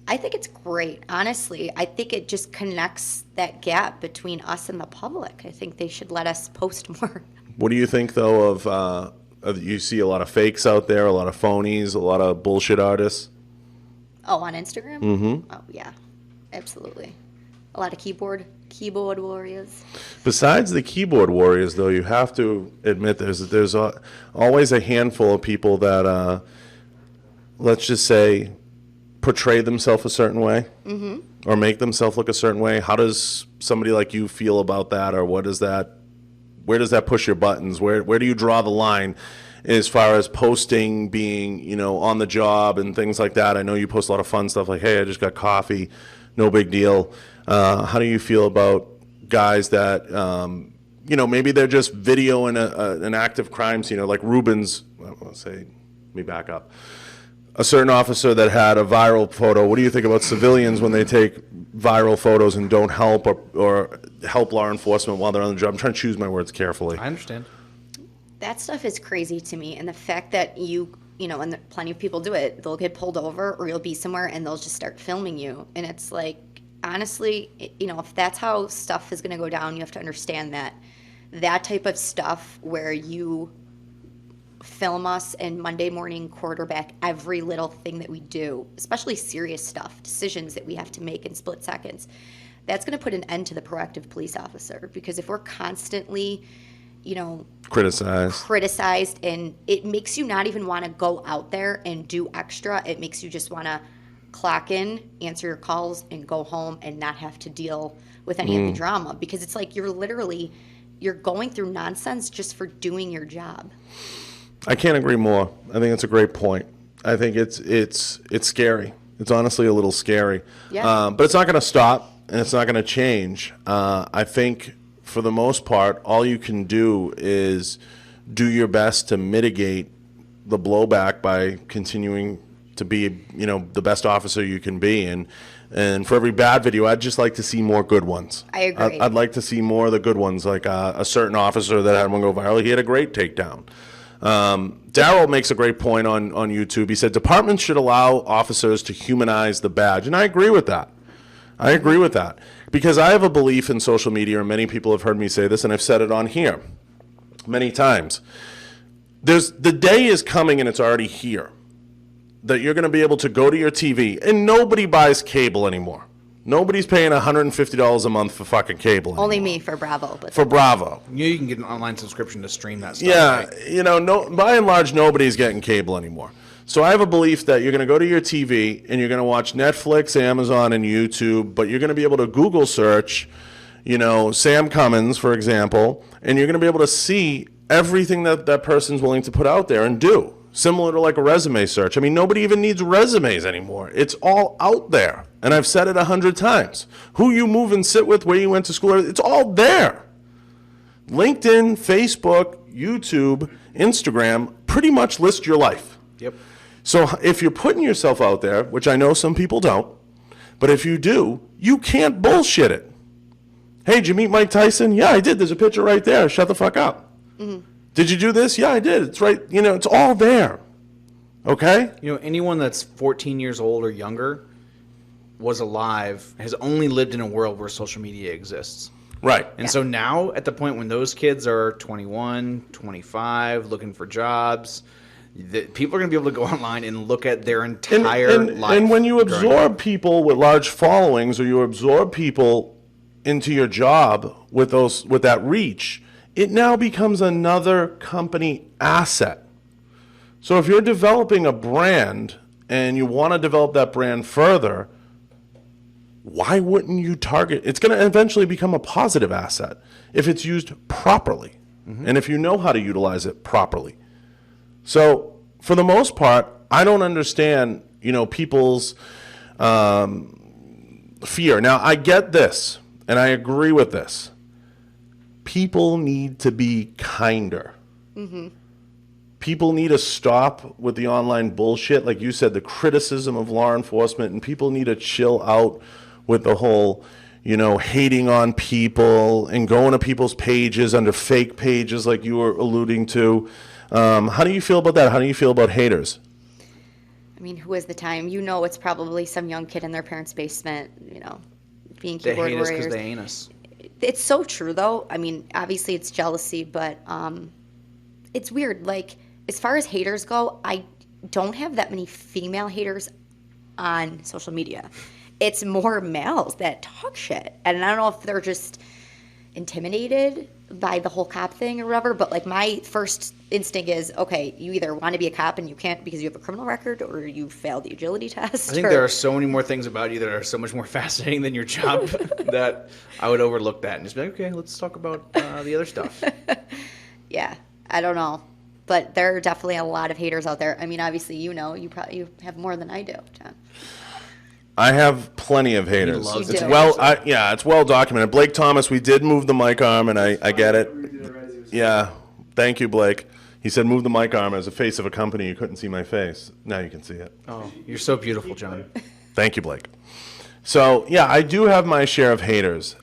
I think it's great, honestly. I think it just connects that gap between us and the public. I think they should let us post more. What do you think, though, of you see a lot of fakes out there, a lot of phonies, a lot of bullshit artists? Oh, on Instagram? Mm-hmm. Oh, yeah, absolutely. A lot of keyboard warriors. Besides the keyboard warriors, though, you have to admit there's always a handful of people that let's just say, portray themselves a certain way, or make themselves look a certain way, how does somebody like you feel about that, or what does that? Where does that push your buttons? Where do you draw the line as far as posting being, on the job and things like that? I know you post a lot of fun stuff like, hey, I just got coffee, no big deal. How do you feel about guys that, maybe they're just videoing an active crime scene, like Ruben's, let me back up. A certain officer that had a viral photo. What do you think about civilians when they take viral photos and don't help or help law enforcement while they're on the job? I'm trying to choose my words carefully. I understand. That stuff is crazy to me. And the fact that and plenty of people do it, they'll get pulled over or you'll be somewhere and they'll just start filming you. And it's like, honestly, if that's how stuff is going to go down, you have to understand that type of stuff where you film us and Monday morning quarterback every little thing that we do, especially serious stuff, decisions that we have to make in split seconds, that's going to put an end to the proactive police officer. Because if we're constantly, criticized, and it makes you not even want to go out there and do extra, it makes you just want to clock in, answer your calls, and go home and not have to deal with any of the drama. Because it's like you're going through nonsense just for doing your job. I can't agree more. I think it's a great point. I think it's scary. It's honestly a little scary. Yeah. But it's not going to stop, and it's not going to change. I think for the most part, all you can do is do your best to mitigate the blowback by continuing to be, the best officer you can be. And for every bad video, I'd just like to see more good ones. I agree. I'd like to see more of the good ones, like a certain officer that had one go viral. He had a great takedown. Daryl makes a great point on YouTube. He said departments should allow officers to humanize the badge. And I agree with that. Because I have a belief in social media, and many people have heard me say this, and I've said it on here many times. The day is coming, and it's already here, that you're going to be able to go to your TV, and nobody buys cable anymore. Nobody's paying $150 a month for fucking cable anymore. Only me for Bravo. But for Bravo. You can get an online subscription to stream that stuff. Yeah, right? by and large, nobody's getting cable anymore. So I have a belief that you're going to go to your TV and you're going to watch Netflix, Amazon, and YouTube, but you're going to be able to Google search, Sam Cummins, for example, and you're going to be able to see everything that person's willing to put out there and do. Similar to like a resume search. I mean, nobody even needs resumes anymore. It's all out there. And I've said it 100 times. Who you move and sit with, where you went to school, it's all there. LinkedIn, Facebook, YouTube, Instagram pretty much list your life. Yep. So if you're putting yourself out there, which I know some people don't, but if you do, you can't bullshit it. Hey, did you meet Mike Tyson? Yeah, I did. There's a picture right there. Shut the fuck up. Mm-hmm. Did you do this? Yeah, I did. It's right. It's all there. Okay? Anyone that's 14 years old or younger was alive has only lived in a world where social media exists. Right. And so now, at the point when those kids are 21, 25, looking for jobs, people are going to be able to go online and look at their entire life. And when you absorb people with large followings, or you absorb people into your job with that reach, it now becomes another company asset. So if you're developing a brand and you want to develop that brand further, why wouldn't you target? It's going to eventually become a positive asset if it's used properly, and if you know how to utilize it properly. So for the most part, I don't understand, people's fear. Now, I get this, and I agree with this. People need to be kinder. Mm-hmm. People need to stop with the online bullshit. Like you said, the criticism of law enforcement, and people need to chill out with the whole, hating on people and going to people's pages under fake pages like you were alluding to. How do you feel about that? How do you feel about haters? I mean, who has the time? It's probably some young kid in their parents' basement, being keyboard they hate us warriors. because they ain't us. It's so true, though. I mean, obviously it's jealousy, but it's weird. Like, as far as haters go, I don't have that many female haters on social media. It's more males that talk shit. And I don't know if they're just intimidated. by the whole cop thing or whatever, but like my first instinct is, okay, you either want to be a cop and you can't because you have a criminal record, or you failed the agility test. I think there are so many more things about you that are so much more fascinating than your job that I would overlook that and just be like, okay, let's talk about the other stuff. Yeah, I don't know. But there are definitely a lot of haters out there. I mean, obviously, you have more than I do, John. I have plenty of haters. loves You It's do. it's well documented. Blake Thomas, we did move the mic arm, and I get it. Yeah, thank you, Blake. He said move the mic arm as a face of a company. You couldn't see my face. Now you can see it. Oh, you're so beautiful, John. Thank you, Blake. So, yeah, I do have my share of haters.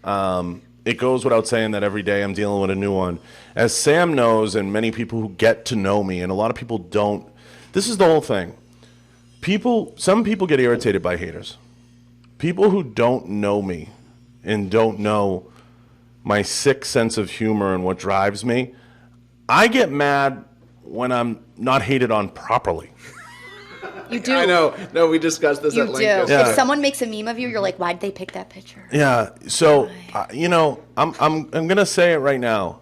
It goes without saying that every day I'm dealing with a new one. As Sam knows, and many people who get to know me, and a lot of people don't, this is the whole thing. Some people get irritated by haters. People who don't know me and don't know my sick sense of humor and what drives me, I get mad when I'm not hated on properly. You do. I know. No, we discussed this You at do. length. Yeah. If someone makes a meme of you, you're like, why'd they pick that picture? Yeah. So, I'm gonna say it right now.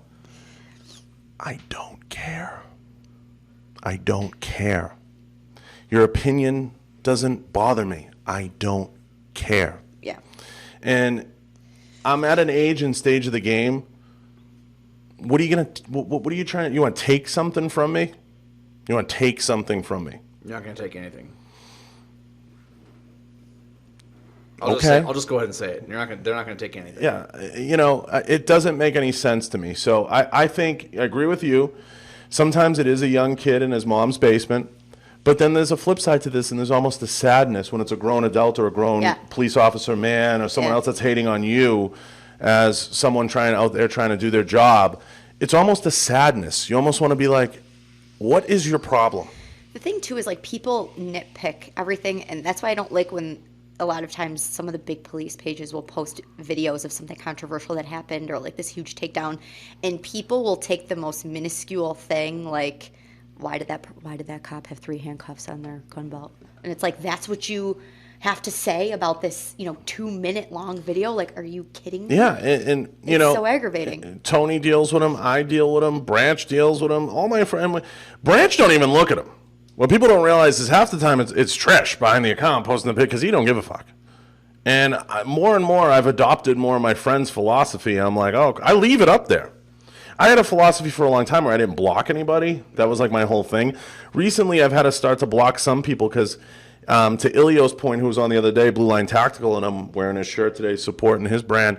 I don't care. I don't care. Your opinion doesn't bother me. I don't care. Yeah. And I'm at an age and stage of the game. What are you gonna? What are you trying? You want to take something from me? You want to take something from me? You're not going to take anything. Okay. I'll just go ahead and say it. They're not going to take anything. Yeah, it doesn't make any sense to me. So I think I agree with you. Sometimes it is a young kid in his mom's basement, but then there's a flip side to this, and there's almost a sadness when it's a grown adult or a grown police officer man or someone else that's hating on you as someone out there trying to do their job. It's almost a sadness. You almost want to be like, what is your problem? The thing too is like people nitpick everything, and that's why I don't like when a lot of times some of the big police pages will post videos of something controversial that happened or like this huge takedown, and people will take the most minuscule thing like, why did that cop have 3 handcuffs on their gun belt? And it's like, that's what you have to say about this 2-minute long video? Like, are you kidding me? Yeah, and It's so aggravating. Tony deals with him. I deal with him. Branch deals with him. All my friends. Branch don't even look at him. What people don't realize is half the time it's Trish behind the account posting the pic because he don't give a fuck. And more and more, I've adopted more of my friends' philosophy. I'm like, oh, I leave it up there. I had a philosophy for a long time where I didn't block anybody. That was like my whole thing. Recently, I've had to start to block some people because, to Ilio's point, who was on the other day, Blue Line Tactical, and I'm wearing his shirt today, supporting his brand.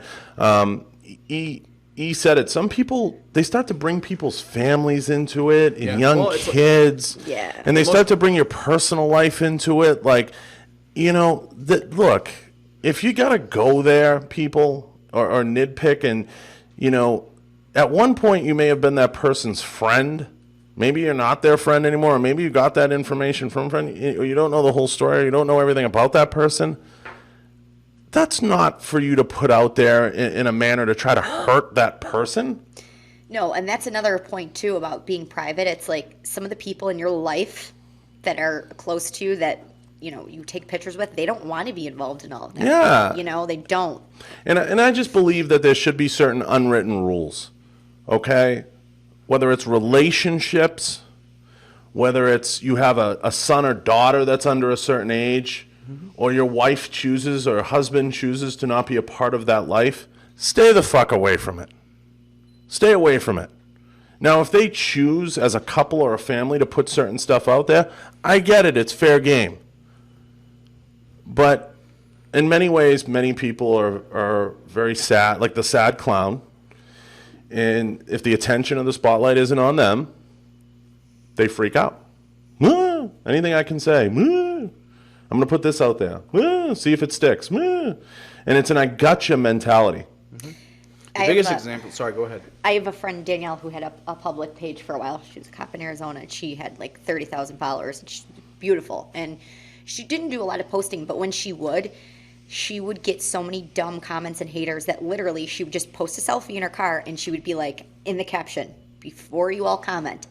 He said it. Some people, they start to bring people's families into it, and young kids. And they start to bring your personal life into it. Like, look, if you got to go there, people, or nitpick, and, at one point you may have been that person's friend. Maybe you're not their friend anymore, or maybe you got that information from a friend, or you don't know the whole story, or you don't know everything about that person. That's not for you to put out there in a manner to try to hurt that person. No, and that's another point, too, about being private. It's like some of the people in your life that are close to you that, you take pictures with, they don't want to be involved in all of that. Yeah. They don't. And I just believe that there should be certain unwritten rules, okay? Whether it's relationships, whether it's you have a son or daughter that's under a certain age, or your wife chooses or husband chooses to not be a part of that life, stay the fuck away from it. Stay away from it. Now, if they choose as a couple or a family to put certain stuff out there, I get it. It's fair game. But in many ways, many people are very sad, like the sad clown. And if the attention of the spotlight isn't on them, they freak out. Anything I can say. I'm going to put this out there. See if it sticks. And it's an I gotcha mentality. The biggest example, sorry, go ahead. I have a friend, Danielle, who had a public page for a while. She was a cop in Arizona, and she had like 30,000 followers. And she's beautiful. And she didn't do a lot of posting, but when she would get so many dumb comments and haters that literally she would just post a selfie in her car, and she would be like, in the caption, before you all comment,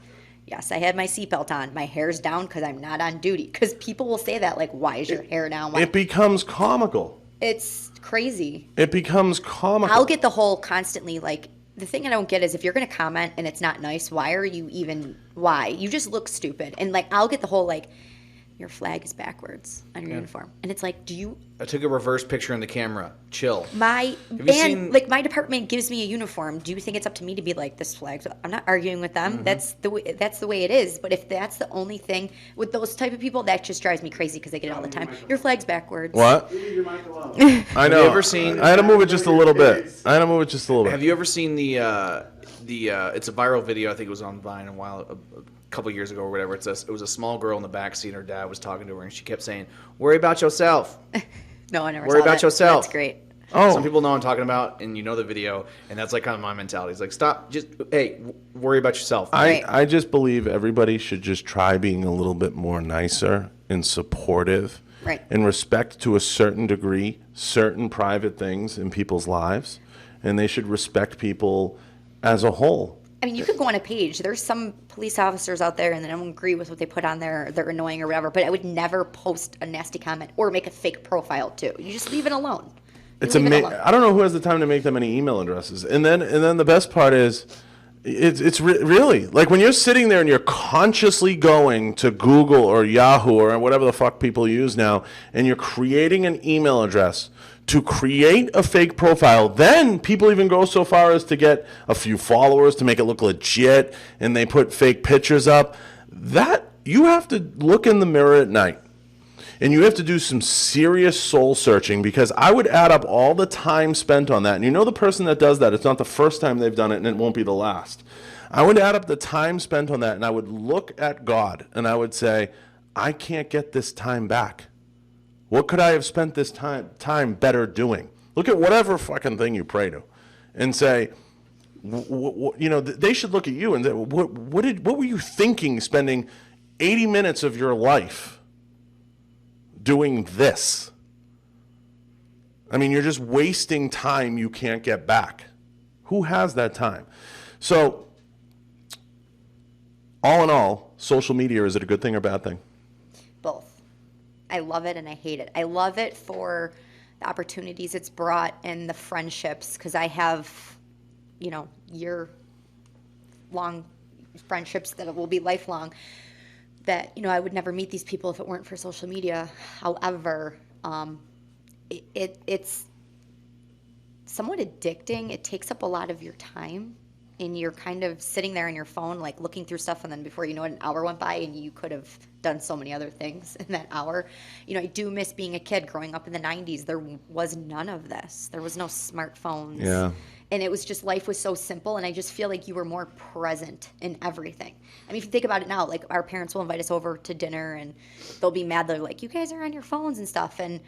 yes, I had my seatbelt on. My hair's down because I'm not on duty. Because people will say that, like, why is your hair down? It becomes comical. It's crazy. It becomes comical. I'll get the whole constantly, like, the thing I don't get is if you're going to comment and it's not nice, why? You just look stupid. And like, I'll get the whole like, your flag is backwards on your uniform. And it's like, I took a reverse picture in the camera. Chill. my department gives me a uniform. Do you think it's up to me to be like, this flag? I'm not arguing with them. That's the way it is. But if that's the only thing with those type of people, that just drives me crazy because they get it all the time. Your flag's backwards. What? Leave your mic alone. I know. Have you ever seen? I had to move it just a little bit. Have you ever seen the it's a viral video? I think it was on Vine a couple years ago or whatever. It was a small girl in the back seat. Her dad was talking to her, and she kept saying, "Worry about yourself. No, I never Worry saw about that. yourself." That's great. Oh. Some people know what I'm talking about, and you know the video, and that's like kind of my mentality. It's like, stop, worry about yourself. I just believe everybody should just try being a little bit more nicer and supportive. Right. And respect to a certain degree certain private things in people's lives, and they should respect people as a whole. I mean, you could go on a page. There's some police officers out there, and I don't agree with what they put on there. They're annoying or whatever. But I would never post a nasty comment or make a fake profile too. You just leave it alone. It's amazing. I don't know who has the time to make that many email addresses. And then the best part is, it's really like when you're sitting there and you're consciously going to Google or Yahoo or whatever the fuck people use now, and you're creating an email address to create a fake profile. Then people even go so far as to get a few followers to make it look legit, and they put fake pictures up. That you have to look in the mirror at night. And you have to do some serious soul searching, because I would add up all the time spent on that. And you know the person that does that, it's not the first time they've done it, and it won't be the last. I would add up the time spent on that, and I would look at God, and I would say, I can't get this time back. What could I have spent this time better doing? Look at whatever fucking thing you pray to and say, they should look at you and say, what were you thinking spending 80 minutes of your life doing this? I mean, you're just wasting time you can't get back. Who has that time? So, all in all, social media, is it a good thing or bad thing? Both. I love it and I hate it. I love it for the opportunities it's brought and the friendships, because I have, year-long friendships that will be lifelong, that, I would never meet these people if it weren't for social media. However, it's somewhat addicting. It takes up a lot of your time, and you're kind of sitting there on your phone, like looking through stuff, and then before you know it, an hour went by, and you could have done so many other things in that hour. I do miss being a kid growing up in the 90s. There was none of this. There was no smartphones. Yeah. And it was just, life was so simple, and I just feel like you were more present in everything. I mean, if you think about it now, like, our parents will invite us over to dinner, and they'll be mad. They're like, you guys are on your phones and stuff. And,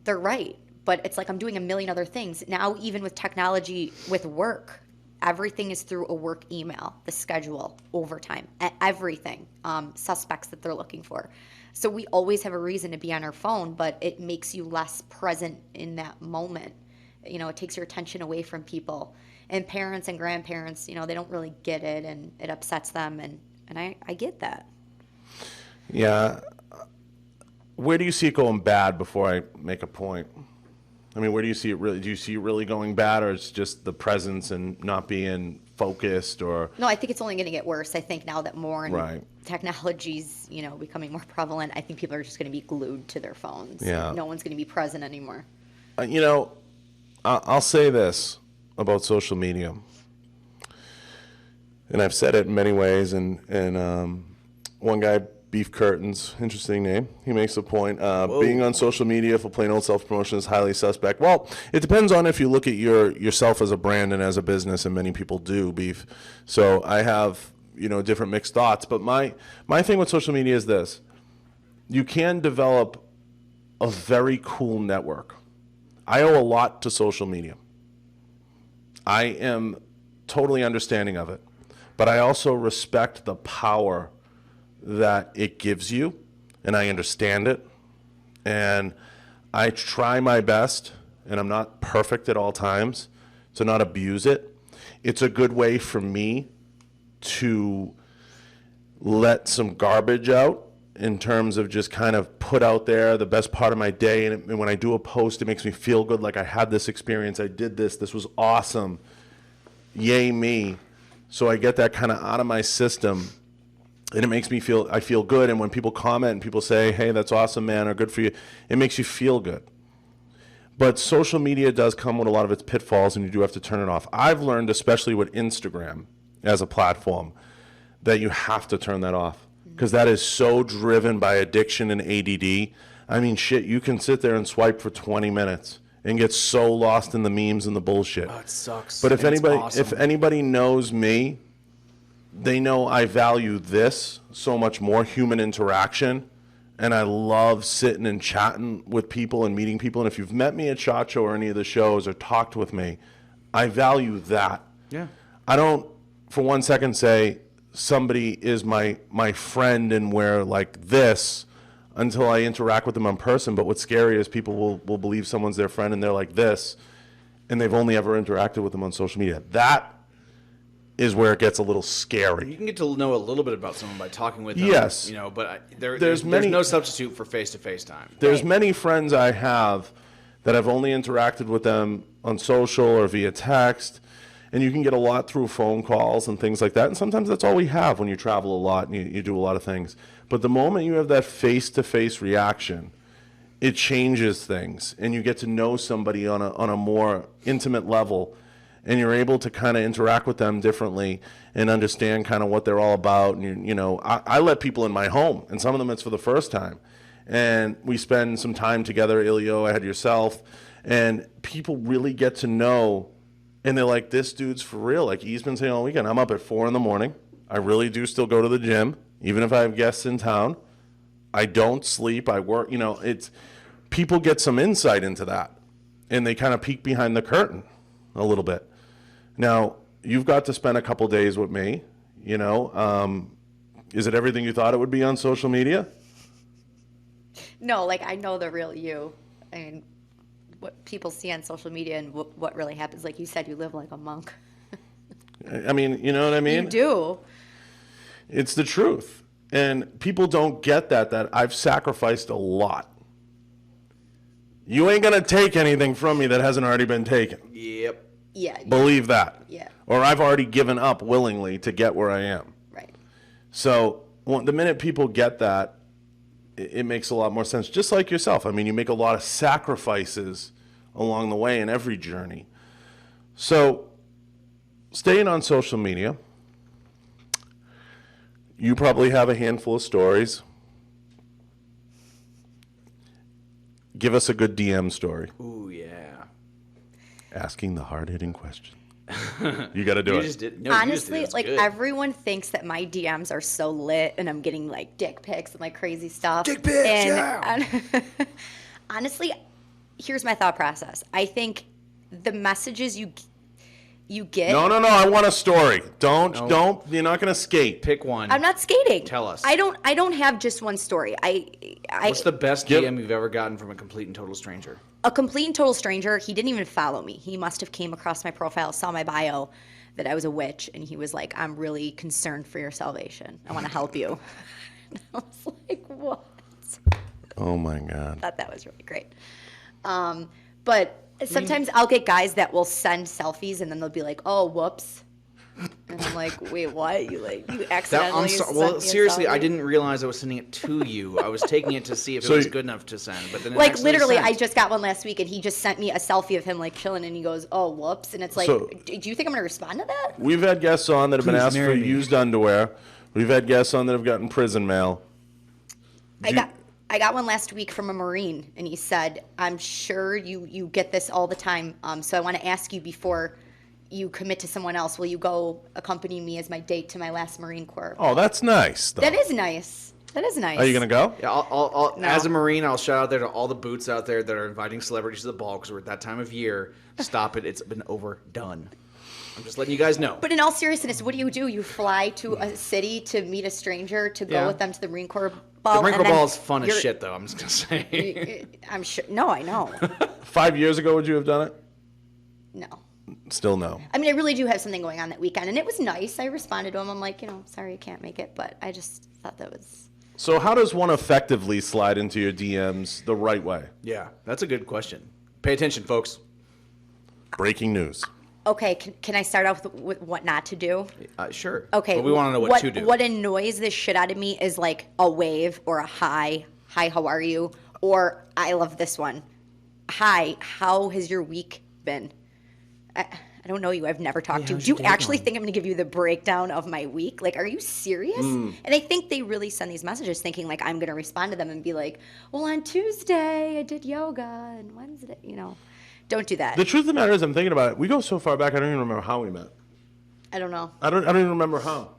they're right. But it's like I'm doing a million other things. Now, even with technology, with work, everything is through a work email, the schedule, overtime, everything, suspects that they're looking for. So we always have a reason to be on our phone, but it makes you less present in that moment. It takes your attention away from people. And parents and grandparents, they don't really get it, and it upsets them, and I get that. Yeah. Where do you see it going bad before I make a point? I mean, where do you see it really? Do you see it really going bad, or it's just the presence and not being focused, or? No, I think it's only going to get worse. I think now that more Right. technology's, becoming more prevalent, I think people are just going to be glued to their phones. Yeah. No one's going to be present anymore. I'll say this about social media, and I've said it in many ways, and one guy, Beef Curtains, interesting name, he makes a point, being on social media for plain old self-promotion is highly suspect. Well, it depends on if you look at yourself as a brand and as a business, and many people do, Beef. So I have, different mixed thoughts, but my thing with social media is this: you can develop a very cool network. I owe a lot to social media. I am totally understanding of it, but I also respect the power that it gives you, and I understand it, and I try my best, and I'm not perfect at all times, to not abuse it. It's a good way for me to let some garbage out, in terms of just kind of put out there the best part of my day. And when I do a post, it makes me feel good, like I had this experience, I did this was awesome. yay me. So I get that kind of out of my system, and it makes me I feel good. And when people comment and people say, hey, that's awesome, man, or good for you, it makes you feel good. But social media does come with a lot of its pitfalls, and you do have to turn it off. I've learned, especially with Instagram as a platform, that you have to turn that off, because that is so driven by addiction and ADD. I mean, shit, you can sit there and swipe for 20 minutes and get so lost in the memes and the bullshit. Oh, it sucks. But if And it's anybody, awesome. if anybody knows me, they know I value this so much more, human interaction. And I love sitting and chatting with people and meeting people. And if you've met me at SHOT Show or any of the shows or talked with me, I value that. Yeah. I don't for 1 second say somebody is my friend and we're like this until I interact with them in person. But what's scary is people will believe someone's their friend and they're like this, and they've only ever interacted with them on social media. That is where it gets a little scary. You can get to know a little bit about someone by talking with them. Yes. You know, but There's there's no substitute for face-to-face time. There's Right. many friends I have that I've only interacted with them on social or via text, and you can get a lot through phone calls and things like that. And sometimes that's all we have when you travel a lot and you do a lot of things. But the moment you have that face-to-face reaction, it changes things, and you get to know somebody on a more intimate level, and you're able to kind of interact with them differently and understand kind of what they're all about. And you know, I let people in my home, and some of them it's for the first time, and we spend some time together. Ilio, I had yourself, and people really get to know, and they're like, this dude's for real. Like, he's been saying all weekend, I'm up at 4 a.m. I really do still go to the gym, even if I have guests in town. I don't sleep. I work. You know, it's people get some insight into that, and they kind of peek behind the curtain a little bit. Now, you've got to spend a couple days with me, you know. Is it everything you thought it would be on social media? No, like, I know the real you. I mean, what people see on social media and what really happens. Like you said, you live like a monk. I mean, you know what I mean? You do. It's the truth. And people don't get that I've sacrificed a lot. You ain't going to take anything from me that hasn't already been taken. Yep. Yeah. Believe that. Yeah. Or I've already given up willingly to get where I am. Right. So the minute people get that, it makes a lot more sense. Just like yourself. I mean, you make a lot of sacrifices along the way in every journey. So staying on social media, you probably have a handful of stories. Give us a good DM story. Ooh, yeah. Asking the hard-hitting question. You got to do You it. just did. No, Honestly, you just did. like, It's good. everyone thinks that my DMs are so lit and I'm getting like dick pics and like crazy stuff. Dick pics, and, honestly, here's my thought process. I think the messages you get. No. I want a story. Don't. You're not going to skate. Pick one. I'm not skating. Tell us. I don't have just one story. What's the best Give- DM you've ever gotten from a complete and total stranger? A complete and total stranger. He didn't even follow me. He must have came across my profile, saw my bio, that I was a witch, and he was like, "I'm really concerned for your salvation. I want to help you." And I was like, "What?" Oh, my God. Thought that was really great. But sometimes I'll get guys that will send selfies, and then they'll be like, "Oh, whoops." And I'm like, wait, what? You accidentally sent me a Seriously, I selfie? didn't realize I was sending it to you. I was taking it to see if So it was you- good enough to send. But then it Like, actually literally, sent. I just got one last week, and he just sent me a selfie of him, like, chilling, and he goes, "Oh, whoops." And it's like, So- do you think I'm going to respond to that? We've had guests on that have been Please asked for marry me. used underwear. We've had guests on that have gotten prison mail. I got one last week from a Marine, and he said, "I'm sure you get this all the time, so I want to ask you before you commit to someone else, will you go accompany me as my date to my last Marine Corps?" Oh, that's nice. Though. That is nice. That is nice. Are you going to go? Yeah, I'll No. as a Marine, I'll shout out there to all the boots out there that are inviting celebrities to the ball because we're at that time of year. Stop it. It's been overdone. I'm just letting you guys know. But in all seriousness, what do? You fly to a city to meet a stranger to go Yeah. with them to the Marine Corps ball? The Marine Corps and then ball is fun as you're- shit, though. I'm just gonna say. I'm sure. No, I know. 5 years ago, would you have done it? No. Still no. I mean, I really do have something going on that weekend, and it was nice. I responded to him. I'm like, sorry, I can't make it, but I just thought that was. So how does one effectively slide into your DMs the right way? Yeah, that's a good question. Pay attention, folks. Breaking news. Okay, can I start off with what not to do? Sure. Okay. But we want to know what to do. What annoys the shit out of me is like a wave or a hi, how are you? Or I love this one. Hi, how has your week been? I don't know you. I've never talked to you. how's Do you your day actually going? think I'm going to give you the breakdown of my week? Like, are you serious? And I think they really send these messages thinking like I'm going to respond to them and be like, well, on Tuesday I did yoga and Wednesday, Don't do that. The truth of the matter is, I'm thinking about it. We go so far back, I don't even remember how we met. I don't know. I don't even remember how.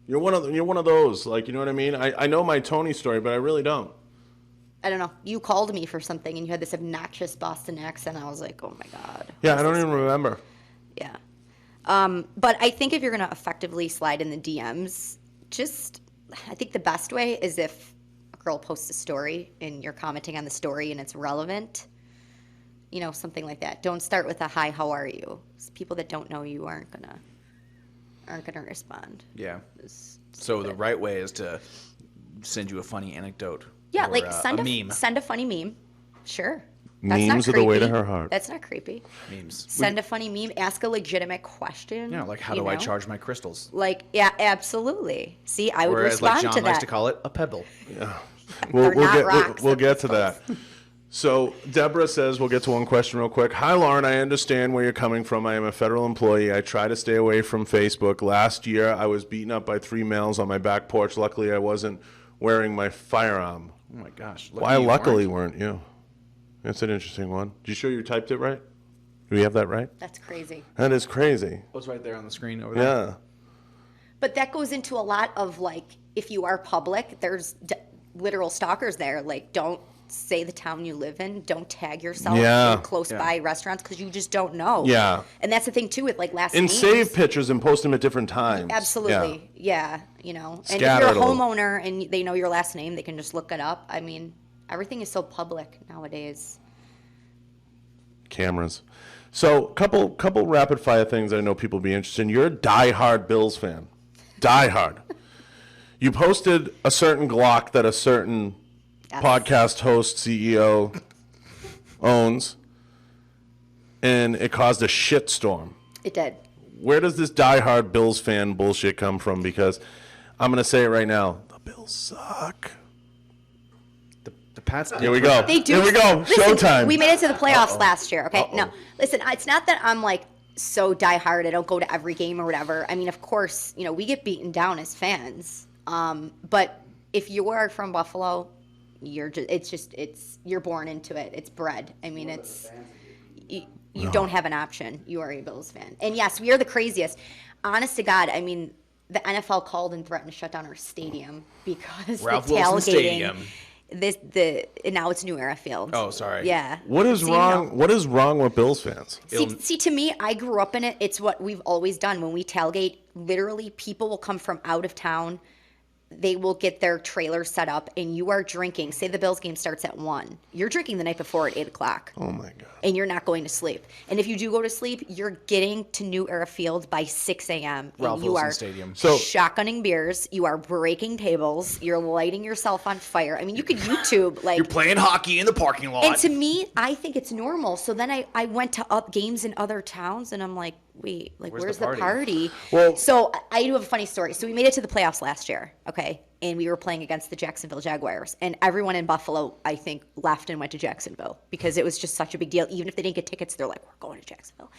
You're one of those, like, you know what I mean? I know my Tony story, but I really don't. I don't know. You called me for something and you had this obnoxious Boston accent. I was like, oh my God. Yeah, I don't even remember. Yeah. But I think if you're going to effectively slide in the DMs, I think the best way is if a girl posts a story and you're commenting on the story and it's relevant, something like that. Don't start with a hi, how are you? People that don't know you aren't gonna respond. Yeah. So the right way is to send you a funny anecdote. Yeah, or, like a meme. Send a funny meme. Sure. Memes are the way to her heart. That's not creepy. Memes. Send a funny meme. Ask a legitimate question. Yeah, like how do I charge my crystals? Like, yeah, absolutely. See, I would Whereas, respond like John to likes that. to call it, a pebble. They're not rocks, We'll they're get to that. So Deborah says, we'll get to one question real quick. Hi, Lauren. I understand where you're coming from. I am a federal employee. I try to stay away from Facebook. Last year, I was beaten up by 3 males on my back porch. Luckily, I wasn't wearing my firearm. Oh my gosh. Why luckily weren't you? That's an interesting one. Did you sure you typed it right? Do we have that right? That's crazy. That is crazy. What's right there on the screen over there? Yeah. But that goes into a lot of like, if you are public, there's literal stalkers there. Like, don't say the town you live in. Don't tag yourself Yeah. in close by restaurants because you just don't know. Yeah. And that's the thing too with like last And names. save pictures and post them at different times. Absolutely. Yeah. And if Scatter you're a it a little. homeowner and they know your last name, they can just look it up. I mean, everything is so public nowadays. Cameras. So, couple rapid fire things I know people be interested in. You're a diehard Bills fan. Diehard. You posted a certain Glock that a certain podcast host, CEO owns, and it caused a shitstorm. It did. Where does this diehard Bills fan bullshit come from? Because I'm going to say it right now. The Bills suck. The Pats. Here we go. They do. Here we go. Listen, Showtime. We made it to the playoffs last year, okay? No, listen, it's not that I'm like so diehard. I don't go to every game or whatever. I mean, of course, we get beaten down as fans. But if you are from Buffalo, you're born into it. It's bred. I mean, you don't have an option. You are a Bills fan. And yes, we are the craziest. Honest to God, I mean, the NFL called and threatened to shut down our stadium because Ralph the Wilson tailgating. Stadium. And now it's New Era Field. Oh, sorry. Yeah. What is So, wrong? What is wrong with Bills fans? See, to me, I grew up in it. It's what we've always done. When we tailgate, literally, people will come from out of town. They will get their trailer set up, and you are drinking. Say the Bills game starts at 1. You're drinking the night before at 8 o'clock. Oh, my God. And you're not going to sleep. And if you do go to sleep, you're getting to New Era Field by 6 a.m. Ralph And you Wilson are Stadium. So- shotgunning beers. You are breaking tables. You're lighting yourself on fire. I mean, you could YouTube, like... You're playing hockey in the parking lot. And to me, I think it's normal. So then I went to games in other towns, and I'm like, wait, like Where's where's the the party? party? Well- So I do have a funny story. So we made it to the playoffs last year, okay? And we were playing against the Jacksonville Jaguars. And everyone in Buffalo, I think, left and went to Jacksonville because it was just such a big deal. Even if they didn't get tickets, they're like, we're going to Jacksonville.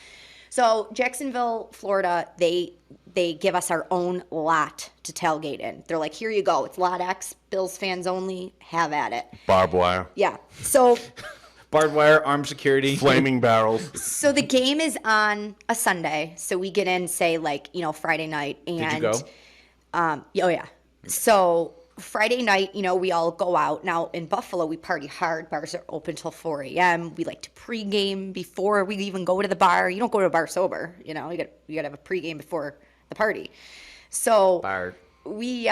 So Jacksonville, Florida, they give us our own lot to tailgate in. They're like, here you go. It's Lot X, Bills fans only. Have at it. Barbed wire. Yeah. So... Barbed wire, armed security. Flaming barrels. So the game is on a Sunday. So we get in, say, like, Friday night. And, Did you go? Oh, yeah. So Friday night, we all go out. Now, in Buffalo, we party hard. Bars are open till 4 a.m. We like to pregame before we even go to the bar. You don't go to a bar sober. You got to have a pregame before the party. So Bar. we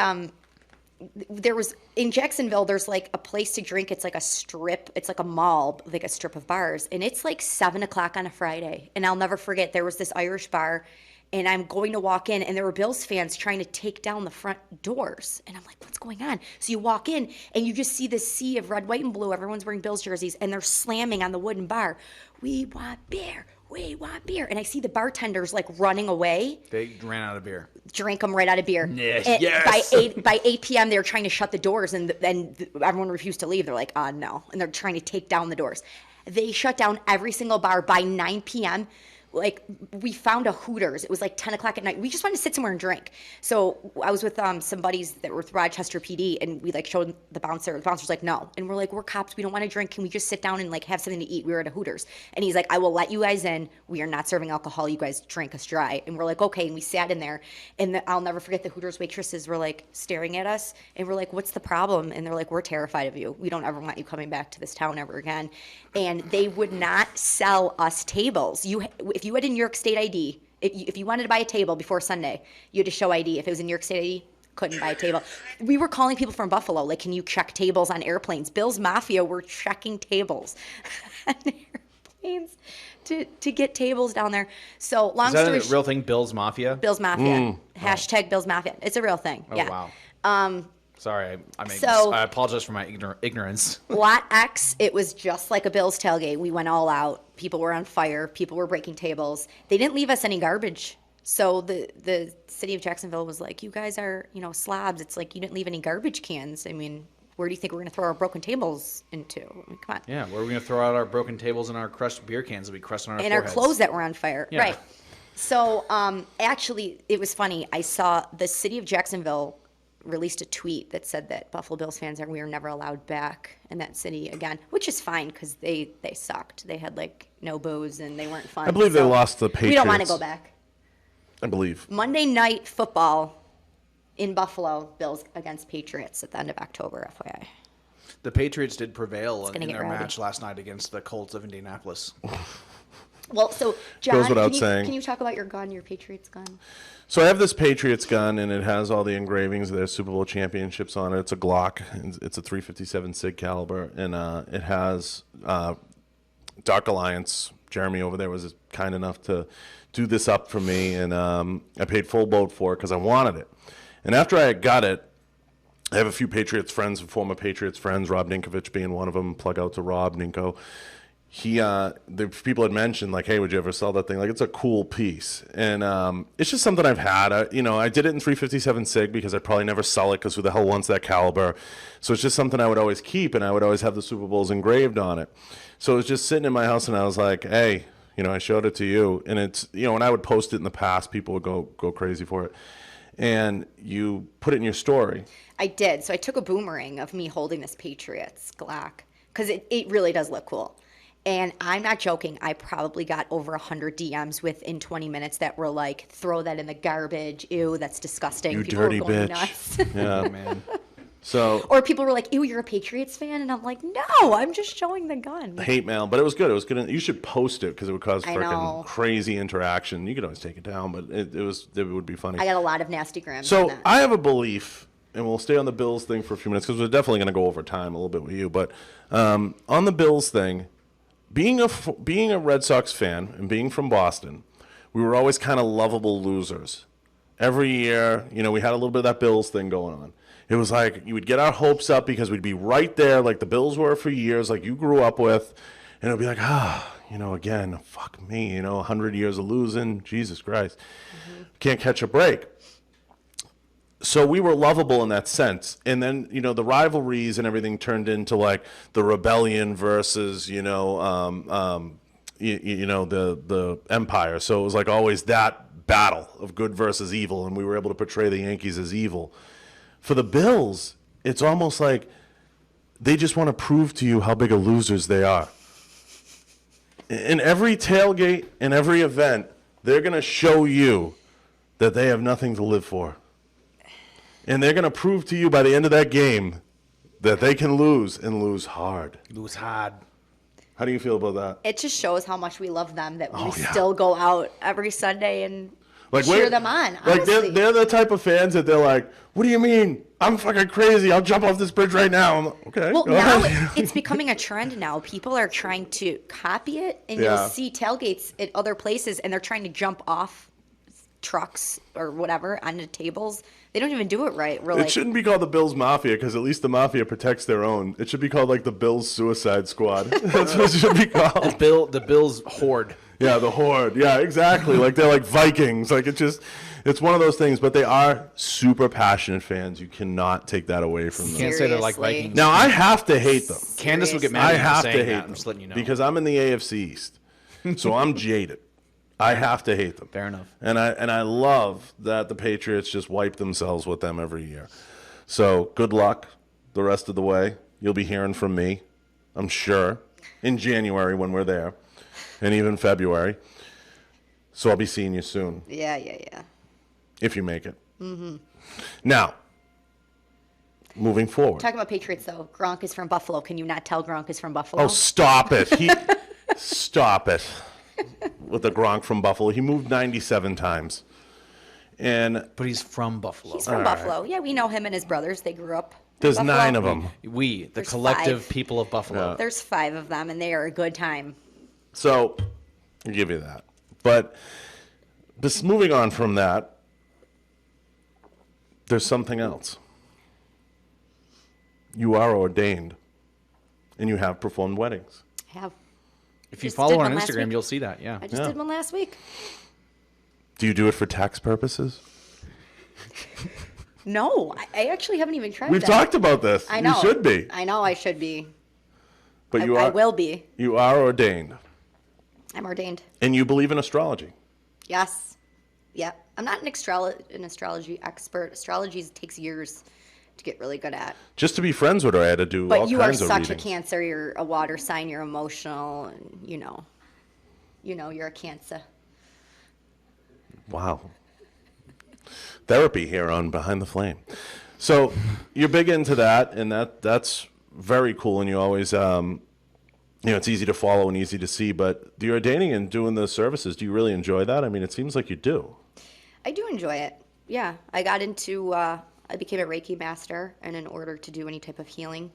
there was in Jacksonville, there's like a place to drink. It's like a strip. It's like a mall, like a strip of bars. And it's like 7 o'clock on a Friday. And I'll never forget, there was this Irish bar, and I'm going to walk in, and there were Bills fans trying to take down the front doors. And I'm like, what's going on? So you walk in, and you just see this sea of red, white, and blue. Everyone's wearing Bills jerseys, and they're slamming on the wooden bar. We want beer. we want beer. And I see the bartenders like running away. They ran out of beer. Drank them right out of beer. Yes, And yes. By 8 p.m. they were trying to shut the doors, and then everyone refused to leave. They're like, no. And they're trying to take down the doors. They shut down every single bar by 9 p.m. Like, we found a Hooters. It was like 10 o'clock at night. We just wanted to sit somewhere and drink. So I was with some buddies that were with Rochester PD, and we like showed the bouncer. The bouncer's like, no. And we're like, we're cops. We don't want to drink. Can we just sit down and like have something to eat? We were at a Hooters. And he's like, I will let you guys in. We are not serving alcohol. You guys drink us dry. And we're like, okay. And we sat in there. And I'll never forget the Hooters waitresses were like staring at us. And we're like, what's the problem? And they're like, we're terrified of you. We don't ever want you coming back to this town ever again. And they would not sell us tables. If you had a New York State ID, if you wanted to buy a table before Sunday, you had to show ID. If it was a New York State ID, couldn't buy a table. We were calling people from Buffalo, like, can you check tables on airplanes? Bill's Mafia were checking tables on airplanes to get tables down there. So long Is that story a real thing, Bill's Mafia? Bill's Mafia. Hashtag Bill's Mafia. It's a real thing. Oh, yeah. wow. Sorry, I apologize for my ignorance. Lot X, it was just like a Bills tailgate. We went all out. People were on fire. People were breaking tables. They didn't leave us any garbage. So the city of Jacksonville was like, you guys are, slobs. It's like, you didn't leave any garbage cans. I mean, where do you think we're going to throw our broken tables into? I mean, come on. Yeah, where are we going to throw out our broken tables and our crushed beer cans that we crushed on our And foreheads? our clothes that were on fire. Yeah. Right. So actually, it was funny. I saw the city of Jacksonville released a tweet that said that Buffalo Bills fans we are never allowed back in that city again, which is fine because they sucked. They had like no booze and they weren't fun. I believe they lost the Patriots. We don't want to go back. I believe. Monday Night Football in Buffalo, Bills against Patriots at the end of October, FYI. The Patriots did prevail in get their rowdy. match last night against the Colts of Indianapolis. Well, so John, Goes without saying. Can you talk about your gun, your Patriots gun? So I have this Patriots gun, and it has all the engravings of their Super Bowl championships on it. It's a Glock. It's a .357 SIG caliber, and it has Dark Alliance. Jeremy over there was kind enough to do this up for me, and I paid full boat for it because I wanted it. And after I got it, I have a few Patriots friends, former Patriots friends, Rob Ninkovich being one of them. Plug out to Rob Ninko. The people had mentioned, like, hey, would you ever sell that thing? Like, it's a cool piece. And it's just something I've had. I did it in .357 SIG because I'd probably never sell it because who the hell wants that caliber? So it's just something I would always keep, and I would always have the Super Bowls engraved on it. So it was just sitting in my house, and I was like, hey, I showed it to you. And it's, when I would post it in the past, people would go crazy for it. And you put it in your story. I did. So I took a boomerang of me holding this Patriots Glock because it really does look cool. And I'm not joking. I probably got over 100 DMs within 20 minutes that were like, throw that in the garbage. Ew, that's disgusting. You people dirty were going bitch. nuts. Yeah, man. So Or people were like, ew, you're a Patriots fan? And I'm like, no, I'm just showing the gun. hate mail, but it was good. It was good. You should post it because it would cause I know. freaking crazy interaction. You could always take it down, but it would be funny. I got a lot of nasty grams on So that. I have a belief, and we'll stay on the Bills thing for a few minutes because we're definitely going to go over time a little bit with you. But on the Bills thing, being a Red Sox fan and being from Boston, we were always kind of lovable losers. Every year, we had a little bit of that Bills thing going on. It was like you would get our hopes up because we'd be right there like the Bills were for years, like you grew up with. And it would be like, again, fuck me, 100 years of losing, Jesus Christ. Can't catch a break. So we were lovable in that sense. And then, the rivalries and everything turned into like the rebellion versus, the empire. So it was like always that battle of good versus evil. And we were able to portray the Yankees as evil. For the Bills, it's almost like they just want to prove to you how big of losers they are. In every tailgate, in every event, they're going to show you that they have nothing to live for. And they're going to prove to you by the end of that game that they can lose and lose hard. Lose hard. How do you feel about that? It just shows how much we love them that we yeah. still go out every Sunday and Like cheer them on. Like Honestly. they're the type of fans that they're like, what do you mean? I'm fucking crazy. I'll jump off this bridge right now. I'm like, okay. Well, go now ahead. it's becoming a trend now. People are trying to copy it, and Yeah. you'll see tailgates at other places, and they're trying to jump off trucks or whatever onto tables. They don't even do it right. We're It like, shouldn't be called the Bills Mafia because at least the Mafia protects their own. It should be called like the Bills Suicide Squad. That's what it should be called. The Bills horde. Yeah, the horde. Yeah, exactly. Like they're like Vikings. Like it's one of those things. But they are super passionate fans. You cannot take that away from them. Can't say they're like Seriously. Vikings. Now I have to hate them. Candace would get mad I at you for have saying to that. hate I'm them just letting you know. because I'm in the AFC East, so I'm jaded. I have to hate them. Fair enough. And I love that the Patriots just wipe themselves with them every year. So good luck the rest of the way. You'll be hearing from me, I'm sure, in January when we're there, and even February. So I'll be seeing you soon, Yeah. if you make it. Mm-hmm. Now, moving forward. Talking about Patriots, though, Gronk is from Buffalo. Can you not tell Gronk is from Buffalo? Oh, stop it. Stop it. With the Gronk from Buffalo. He moved 97 times. But he's from Buffalo. He's from Buffalo. Yeah, we know him and his brothers. They grew up. in There's Buffalo. 9 of them. We, the There's collective 5. people of Buffalo. There's 5 of them, and they are a good time. So, I'll give you that. But just moving on from that, there's something else. You are ordained, and you have performed weddings. I have. If you Just follow did her on one last Instagram, week. you'll see that. Yeah. I just did one last week. Do you do it for tax purposes? No, I actually haven't even tried We've that. talked about this. I know. You should be. I know I should be. But you I are. will be. You are ordained, I'm ordained. and you believe in astrology. Yes. Yeah. I'm not an astrology expert. Astrology takes years to get really good at. Just to be friends with her, I had to do all But you are kinds of such a readings. Cancer. You're a water sign. You're emotional, and you're a Cancer. Wow. Therapy here on Behind the Flame. So you're big into that, and that's very cool. And you always, it's easy to follow and easy to see. But the ordaining and doing the services, do you really enjoy that? I mean, it seems like you do. I do enjoy it. Yeah, I got into. I became a Reiki master, and in order to do any type of healing,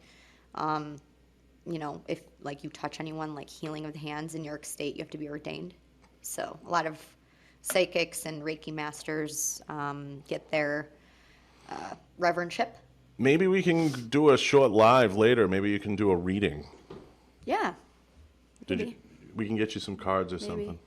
if like you touch anyone, like healing of the hands in New York State, you have to be ordained. So a lot of psychics and Reiki masters get their reverendship. Maybe we can do a short live later. Maybe you can do a reading. Yeah. Did you, Maybe. we can get you some cards or Maybe.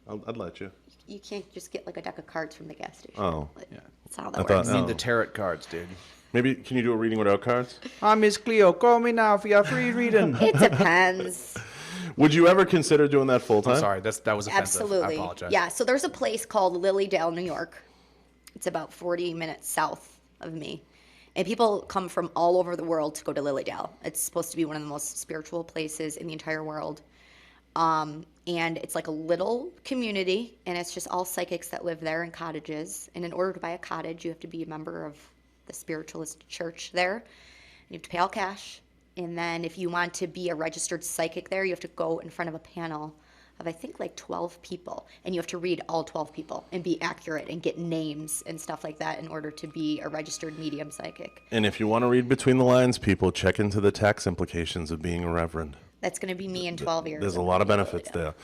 something. I'd let you. You can't just get like a deck of cards from the gas station. Oh. Like, Yeah. That's how that I thought- works. I need Oh. the tarot cards, dude. Maybe can you do a reading without cards? Hi, Miss Cleo. Call me now for your free reading. It depends. Would you ever consider doing that full time? I'm sorry, that was offensive. Absolutely. I apologize. Yeah, so there's a place called Lilydale, New York. It's about 40 minutes south of me. And people come from all over the world to go to Lilydale. It's supposed to be one of the most spiritual places in the entire world. And it's like a little community, and it's just all psychics that live there in cottages. And in order to buy a cottage, you have to be a member of the spiritualist church there. You have to pay all cash. And then if you want to be a registered psychic there, you have to go in front of a panel of I think like 12 people, and you have to read all 12 people and be accurate and get names and stuff like that in order to be a registered medium psychic. And if you want to read between the lines, people, check into the tax implications of being a reverend. That's going to be me in 12 years. There's a lot of benefits there.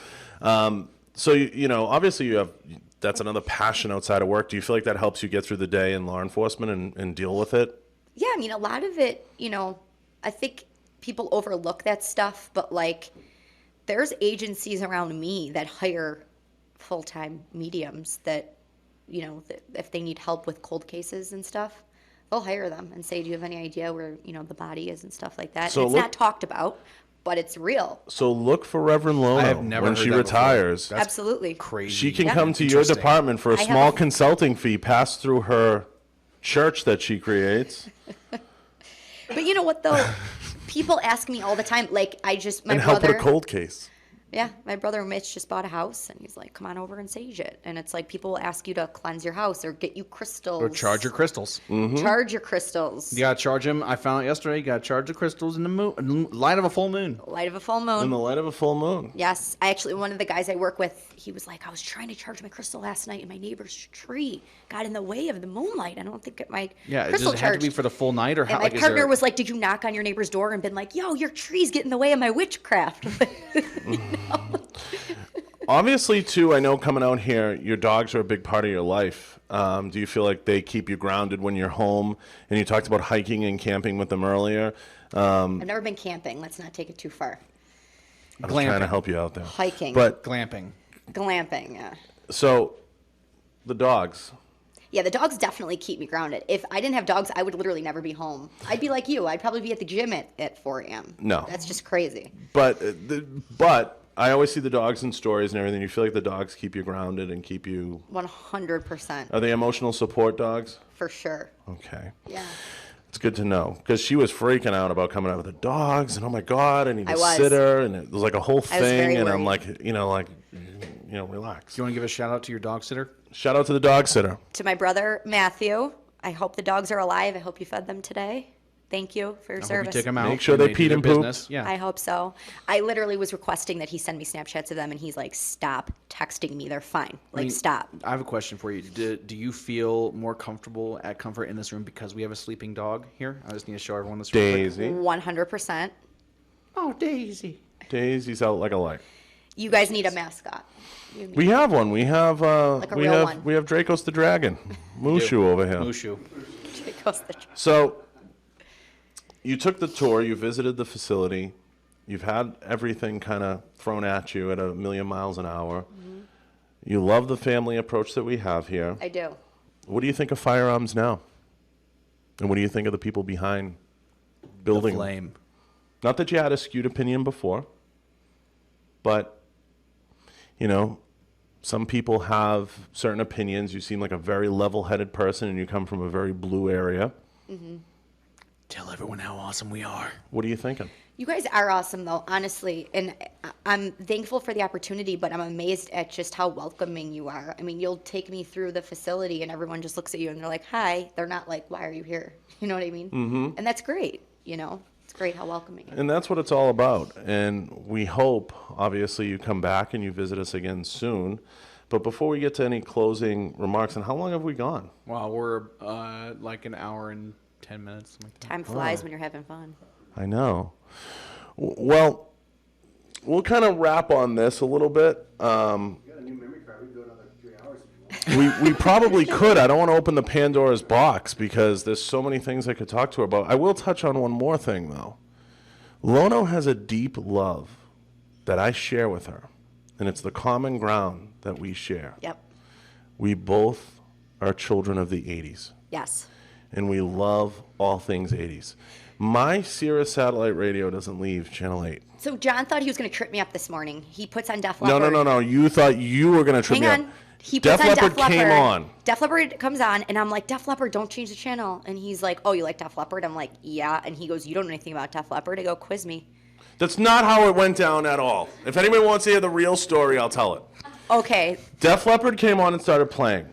So, obviously you have, that's another passion outside of work. Do you feel like that helps you get through the day in law enforcement and deal with it? Yeah, I mean, a lot of it, I think people overlook that stuff, but like there's agencies around me that hire full-time mediums that, if they need help with cold cases and stuff, they'll hire them and say, do you have any idea where, the body is and stuff like that. So And it's not talked about, but it's real. So look for Reverend Lono I have never when heard she that before. retires. That's Absolutely. crazy. She can Yeah. come to your Interesting. department for a I have small a- consulting fee passed through her church that she creates But you know what, though? People ask me all the time, like, my and help brother. with a cold case. Yeah, my brother Mitch just bought a house, and he's like, "Come on over and sage it." And it's like people will ask you to cleanse your house or get you crystals Or charge your crystals. Charge your crystals. You gotta charge them. I found out yesterday. You gotta charge the crystals in the light of a full moon. Light of a full moon. In the light of a full moon. Yes, one of the guys I work with, he was like, I was trying to charge my crystal last night, and my neighbor's tree got in the way of the moonlight. I don't think my Yeah, crystal does it have to be charged. for the full night or how? And my partner was like, "Did you knock on your neighbor's door and been like, yo, your tree's getting in the way of my witchcraft?" Obviously, too, I know coming out here, your dogs are a big part of your life. Do you feel like they keep you grounded when you're home? And you talked about hiking and camping with them earlier. I've never been camping. Let's not take it too far. I was trying to help you out there. Hiking. But glamping. Glamping, yeah. So, the dogs. Yeah, the dogs definitely keep me grounded. If I didn't have dogs, I would literally never be home. I'd be like you. I'd probably be at the gym at 4 a.m. No. That's just crazy. But I always see the dogs in stories and everything. You feel like the dogs keep you grounded and keep you... 100%. Are they emotional support dogs? For sure. Okay. Yeah. It's good to know. Because she was freaking out about coming out with the dogs. And, oh, my God, I need I a was. sitter. And it was like a whole I was very thing. And I'm worried. like, relax. Do you want to give a shout out to your dog sitter? Shout out to the dog sitter. To my brother, Matthew, I hope the dogs are alive. I hope you fed them today. Thank you for your I hope service. you took them out. Make sure they do peed their and pooped. business. Yeah. I hope so. I literally was requesting that he send me Snapchats of them, and he's like, stop texting me. They're fine. Like, stop. I have a question for you. Do you feel more comfortable at comfort in this room because we have a sleeping dog here? I just need to show everyone this real quick. Daisy. 100%. Oh, Daisy. Daisy's out like a light. You guys need a mascot. We have one. We have a real one. we have Dracos the Dragon. Mushu over here. Mushu. So, you took the tour, you visited the facility, you've had everything kind of thrown at you at a million miles an hour. Mm-hmm. You love the family approach that we have here. I do. What do you think of firearms now? And what do you think of the people behind building them? Flame. Not that you had a skewed opinion before, but, some people have certain opinions. You seem like a very level-headed person, and you come from a very blue area. Mm-hmm. Tell everyone how awesome we are. What are you thinking? You guys are awesome, though, honestly. And I'm thankful for the opportunity, but I'm amazed at just how welcoming you are. I mean, you'll take me through the facility, and everyone just looks at you, and they're like, hi. They're not like, why are you here? You know what I mean? Mm-hmm. And that's great, It's great how welcoming it is. And that's what it's all about. And we hope, obviously, you come back and you visit us again soon. But before we get to any closing remarks, and how long have we gone? Wow, we're like an hour and 10 minutes. Something like that. Time flies when you're having fun. I know. Well, we'll kind of wrap on this a little bit. You got a new memory card. We can go another 3 hours if you want. We probably could. I don't want to open the Pandora's box because there's so many things I could talk to her about. I will touch on one more thing, though. Lono has a deep love that I share with her, and it's the common ground that we share. Yep. We both are children of the 80s, Yes. and we love all things 80s. My Sirius satellite radio doesn't leave Channel 8. So John thought he was going to trip me up this morning. He puts on Def Leppard. No. You thought you were going to trip Hang me on. up. He puts Def on Leppard Def Leppard. came on. Def Leppard comes on, and I'm like, Def Leppard, don't change the channel. And he's like, oh, you like Def Leppard? I'm like, yeah. And he goes, you don't know anything about Def Leppard? I go, quiz me. That's not how it went down at all. If anybody wants to hear the real story, I'll tell it. Okay. Def Leppard came on and started playing.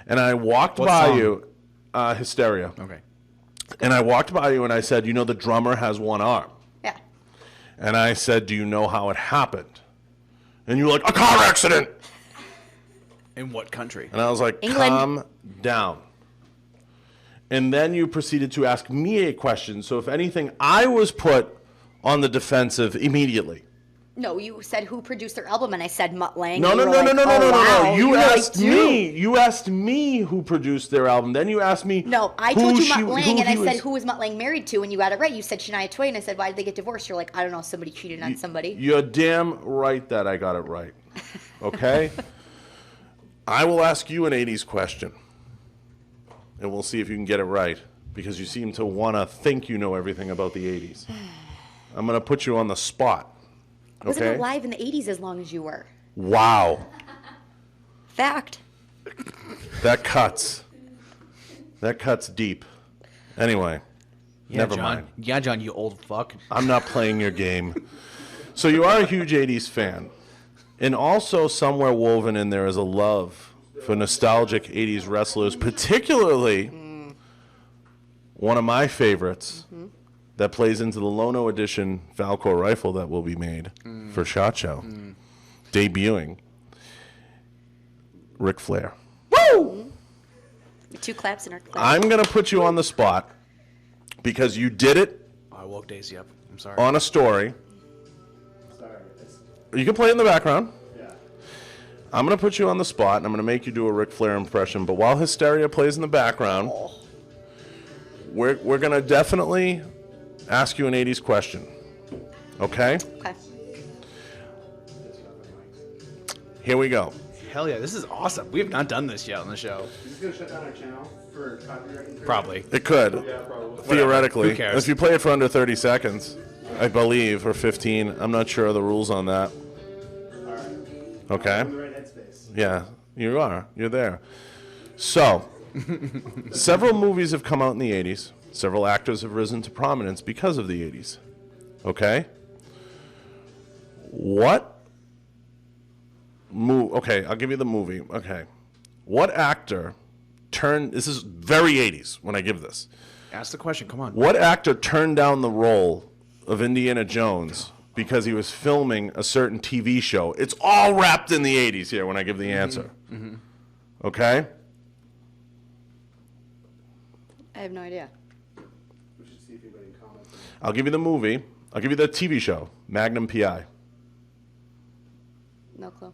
And I walked What by song? you, Hysteria. Okay. And I walked by you and I said, the drummer has one arm. Yeah. And I said, do you know how it happened? And you were like, a car accident. In what country? And I was like, England. calm down. And then you proceeded to ask me a question. So if anything, I was put on the defensive immediately. No, you said who produced their album, and I said Mutt Lang. No. and you were like, "Oh, wow." You were asked like, me. "Dude." You asked me who produced their album. Then you asked me. No, I who told you she- Mutt Lang, who and I he said, was- who was Mutt Lang married to? And you got it right. You said Shania Twain. And I said, why did they get divorced? You're like, I don't know. Somebody cheated on somebody. You're damn right that I got it right. Okay? I will ask you an 80s question. And we'll see if you can get it right. Because you seem to want to think you know everything about the 80s. I'm going to put you on the spot. I wasn't Okay? alive in the 80s as long as you were. Wow. Fact. That cuts. That cuts deep. Anyway. Never John. mind. Yeah, John, you old fuck. I'm not playing your game. So you are a huge 80s fan. And also somewhere woven in there is a love for nostalgic 80s wrestlers, particularly one of my favorites that plays into the Lono edition Falkor rifle that will be made for SHOT Show. Debuting. Ric Flair. Woo! 2 claps in our clap. I'm going to put you on the spot because you did it I woke Daisy up. I'm sorry. on a story. Sorry. It's, You can play it in the background. yeah. I'm going to put you on the spot, and I'm going to make you do a Ric Flair impression. But while Hysteria plays in the background, we're going to definitely ask you an 80s question. Okay? Okay. Here we go. Hell yeah, this is awesome. We have not done this yet on the show. Is this gonna shut down our channel for copyright infringement? Probably. It could, theoretically. Who cares? If you play it for under 30 seconds, I believe, or 15. I'm not sure of the rules on that. All right. Okay. I'm in the right headspace. Yeah, you are. You're there. So, several movies have come out in the 80s. Several actors have risen to prominence because of the 80s. Okay? What okay, I'll give you the movie. Okay. What actor turned, this is very 80s when I give this. Ask the question, come on. What actor turned down the role of Indiana Jones because he was filming a certain TV show? It's all wrapped in the 80s here when I give the answer. Mm-hmm. Okay? I have no idea. We should see if anybody comments. I'll give you the movie. I'll give you the TV show, Magnum P.I. No clue.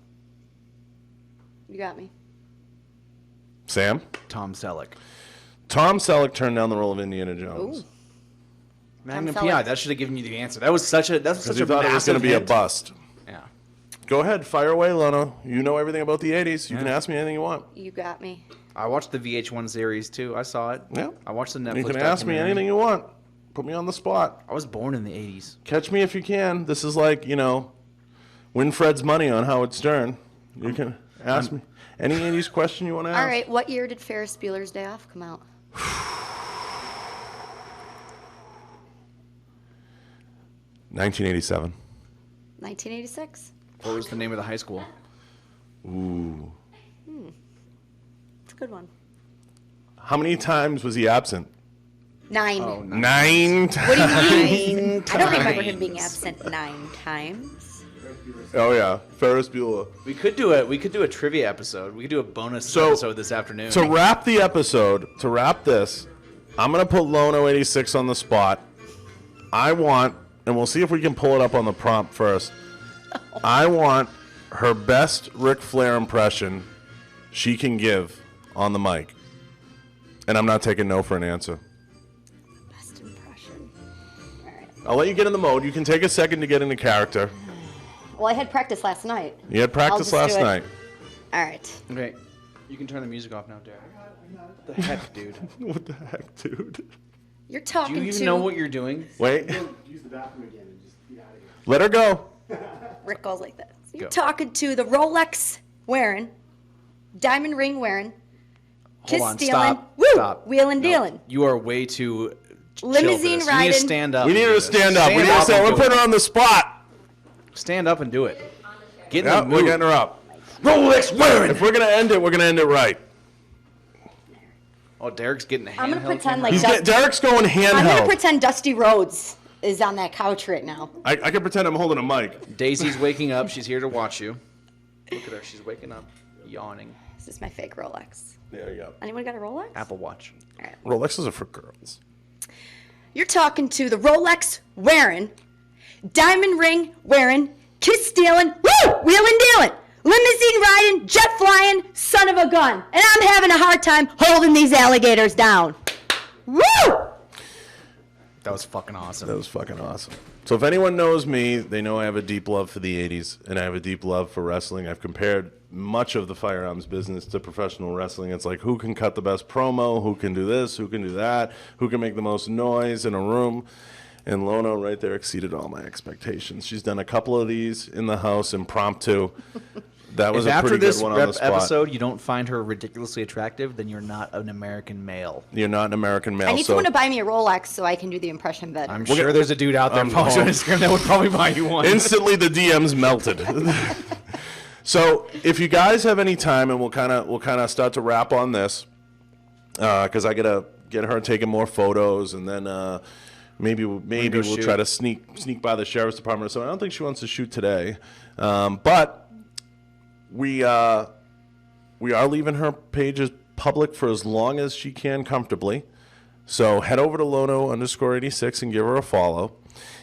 You got me. Sam? Tom Selleck. Tom Selleck turned down the role of Indiana Jones. Ooh. Magnum Tom Selleck. P.I. That should have given you the answer. That was such a Because he thought it was going to be a hint. bust. Yeah. Go ahead, fire away, Lono. You know everything about the 80s. You can ask me anything you want. You got me. I watched the VH1 series too. I saw it. Yeah. I watched the Netflix. You can ask me documentary. anything you want. Put me on the spot. I was born in the 80s. Catch me if you can. This is like, win Fred's money on Howard Stern. You can ask me any 80s question you want to ask. All right. What year did Ferris Bueller's Day Off come out? 1987. 1986. What was the name of the high school? Ooh. It's a good one. How many times was he absent? 9. Oh, 9 times. What do you mean? I don't remember him being absent 9 times. Oh, yeah. Ferris Bueller. We could do a trivia episode. We could do a bonus episode this afternoon. To wrap the episode, to wrap this, I'm going to put Lono 86 on the spot. I want, and we'll see if we can pull it up on the prompt first. I want her best Ric Flair impression she can give on the mic. And I'm not taking no for an answer. Best impression. All right. I'll let you get in the mode. You can take a second to get into character. Well, I had practice last night. You had practice I'll just last do it. night. All right. Okay. You can turn the music off now, Derek. What the heck, dude? What the heck, dude? You're Do talking you to even know what you're doing? Wait. Use the bathroom again and just get out of here. Let her go. Rick goes like this. You're Go. talking to the Rolex wearing, diamond ring wearing, kiss Hold on. stealing, Stop. woo, Stop. wheeling No. dealing. You are way too chill Limousine for this. You need riding. to stand up. We and need do her to this. stand up. We need to and stand. We're do putting it. her on the spot. Stand up and do it. Get in Yeah, the we're mood. getting her up. Rolex wearing. If we're going to end it right. Oh, Derek's getting a handheld. I'm gonna pretend like Derek's going I'm gonna handheld. pretend Dusty Rhodes is on that couch right now. I can pretend I'm holding a mic. Daisy's waking up. She's here to watch you. Look at her. She's waking up, yawning. This is my fake Rolex. There you go. Anyone got a Rolex? Apple Watch. All right. Rolexes are for girls. You're talking to the Rolex wearing, diamond ring wearing, kiss stealing, woo, wheeling dealing, limousine riding, jet flying, son of a gun. And I'm having a hard time holding these alligators down. Woo! That was fucking awesome. That was fucking awesome. So if anyone knows me, they know I have a deep love for the 80s, and I have a deep love for wrestling. I've compared much of the firearms business to professional wrestling. It's like, who can cut the best promo? Who can do this? Who can do that? Who can make the most noise in a room? And Lono right there exceeded all my expectations. She's done a couple of these in the house impromptu. That was If a after pretty this good one on the spot. episode you don't find her ridiculously attractive, then you're not an American male. You're not an American male. I need so someone to buy me a Rolex so I can do the impression better. I'm sure there's a dude out there following on Instagram that would probably buy you one. instantly the DMs melted. So if you guys have any time, and we'll kind of start to wrap on this, because I gotta get her taking more photos, and then maybe we'll shoot. try to sneak by the sheriff's department. So I don't think she wants to shoot today, but we are leaving her pages public for as long as she can comfortably. So head over to Lono_86 and give her a follow.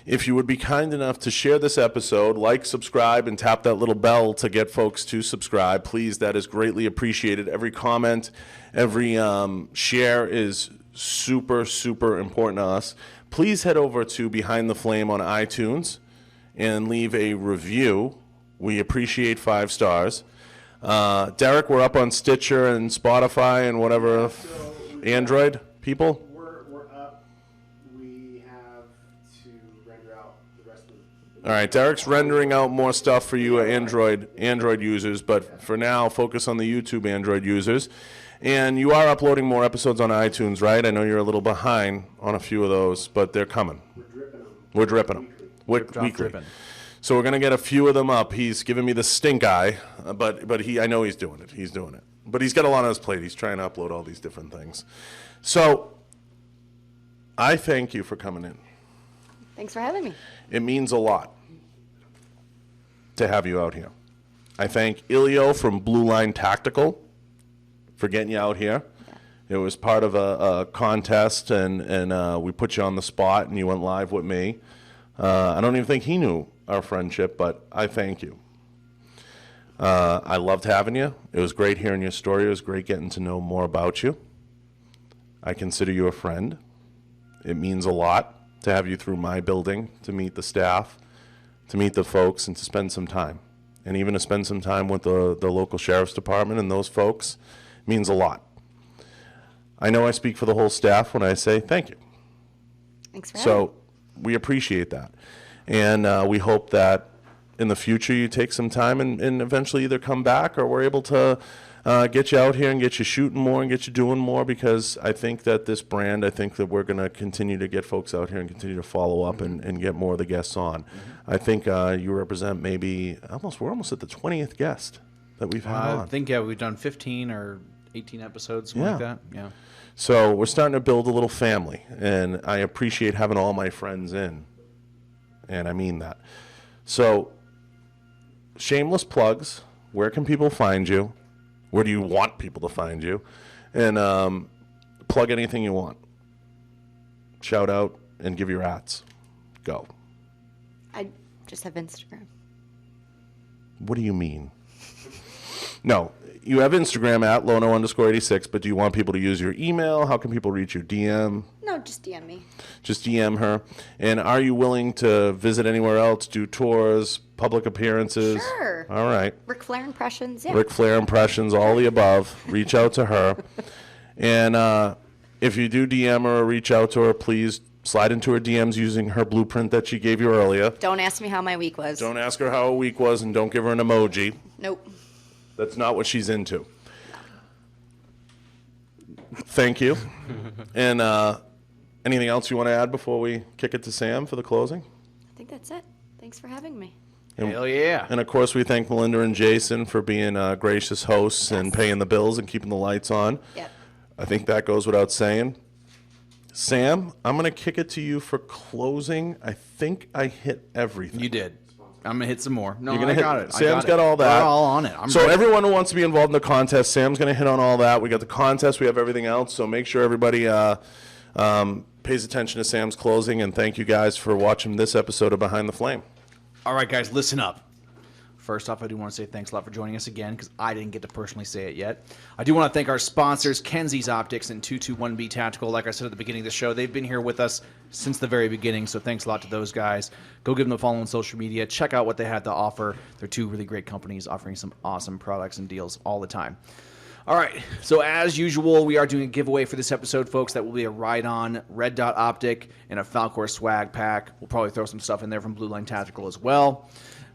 If you would be kind enough to share this episode, like, subscribe, and tap that little bell to get folks to subscribe, please, that is greatly appreciated. Every comment, every share is super, super important to us. Please head over to Behind the Flame on iTunes and leave a review. We appreciate 5 stars. Derek, we're up on Stitcher and Spotify and whatever. So Android people? we're up. We have to render out the rest of the. All right, Derek's rendering out more stuff for you Android users, but for now, focus on the YouTube Android users. And you are uploading more episodes on iTunes, right? I know you're a little behind on a few of those, but they're coming. We're dripping them. Weekly. Dripping. So we're going to get a few of them up. He's giving me the stink eye, but I know he's doing it. He's doing it. But he's got a lot on his plate. He's trying to upload all these different things. So I thank you for coming in. Thanks for having me. It means a lot to have you out here. I thank Ilio from Blue Line Tactical for getting you out here. It was part of a contest, and we put you on the spot, and you went live with me. I don't even think he knew our friendship, but I thank you. I loved having you. It was great hearing your story. It was great getting to know more about you. I consider you a friend. It means a lot to have you through my building, to meet the staff, to meet the folks, and to spend some time. And even to spend some time with the local sheriff's department and those folks means a lot. I know I speak for the whole staff when I say thank you. Thanks for having me. So we appreciate that. And we hope that in the future you take some time and eventually either come back or we're able to get you out here and get you shooting more and get you doing more, because I think that this brand, I think that we're going to continue to get folks out here and continue to follow up and get more of the guests on. I think you represent we're almost at the 20th guest that we've had on. I think, we've done 15 or 18 episodes, something like that. Yeah. So we're starting to build a little family, and I appreciate having all my friends in, and I mean that. So, shameless plugs. Where can people find you? Where do you want people to find you? And plug anything you want. Shout out and give your ats. Go. I just have Instagram. What do you mean? No, you have Instagram at Lono_86, but do you want people to use your email? How can people reach you? DM? No, just DM me. Just DM her. And are you willing to visit anywhere else, do tours, public appearances? Sure. All right. Ric Flair impressions, yeah. Ric Flair impressions, all the above. Reach out to her. And if you do DM her or reach out to her, please slide into her DMs using her blueprint that she gave you earlier. Don't ask me how my week was. Don't ask her how a week was, and don't give her an emoji. Nope. That's not what she's into. Thank you. And anything else you want to add before we kick it to Sam for the closing? I think that's it. Thanks for having me. Hell yeah. And of course, we thank Melinda and Jason for being gracious hosts and paying the bills and keeping the lights on. Yep. I think that goes without saying. Sam, I'm going to kick it to you for closing. I think I hit everything. You did. I'm going to hit some more. No, You're gonna I hit, got it. Sam's got all that. We're all on it. So everyone who wants to be involved in the contest, Sam's going to hit on all that. We got the contest. We have everything else. So make sure everybody pays attention to Sam's closing. And thank you guys for watching this episode of Behind the Flame. All right, guys, listen up. First off, I do want to say thanks a lot for joining us again, because I didn't get to personally say it yet. I do want to thank our sponsors, Kenzie's Optics and 221B Tactical. Like I said at the beginning of the show, they've been here with us since the very beginning, so thanks a lot to those guys. Go give them a follow on social media. Check out what they had to offer. They're two really great companies offering some awesome products and deals all the time. All right, so as usual, we are doing a giveaway for this episode, folks. That will be a ride-on Red Dot Optic and a Falkor swag pack. We'll probably throw some stuff in there from Blue Line Tactical as well.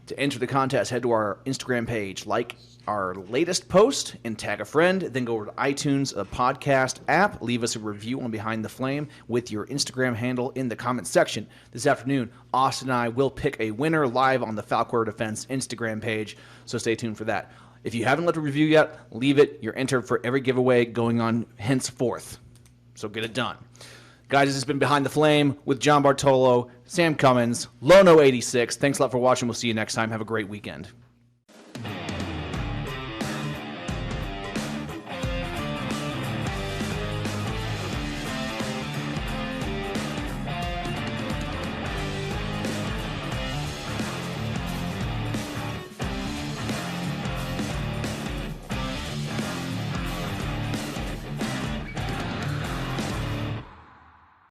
To enter the contest, head to our Instagram page, like our latest post, and tag a friend. Then go over to iTunes, a podcast app. Leave us a review on Behind the Flame with your Instagram handle in the comments section. This afternoon, Austin and I will pick a winner live on the Falkor Defense Instagram page, so stay tuned for that. If you haven't left a review yet, leave it. You're entered for every giveaway going on henceforth. So get it done. Guys, this has been Behind the Flame with John Bartolo, Sam Cummins, Lono86. Thanks a lot for watching. We'll see you next time. Have a great weekend.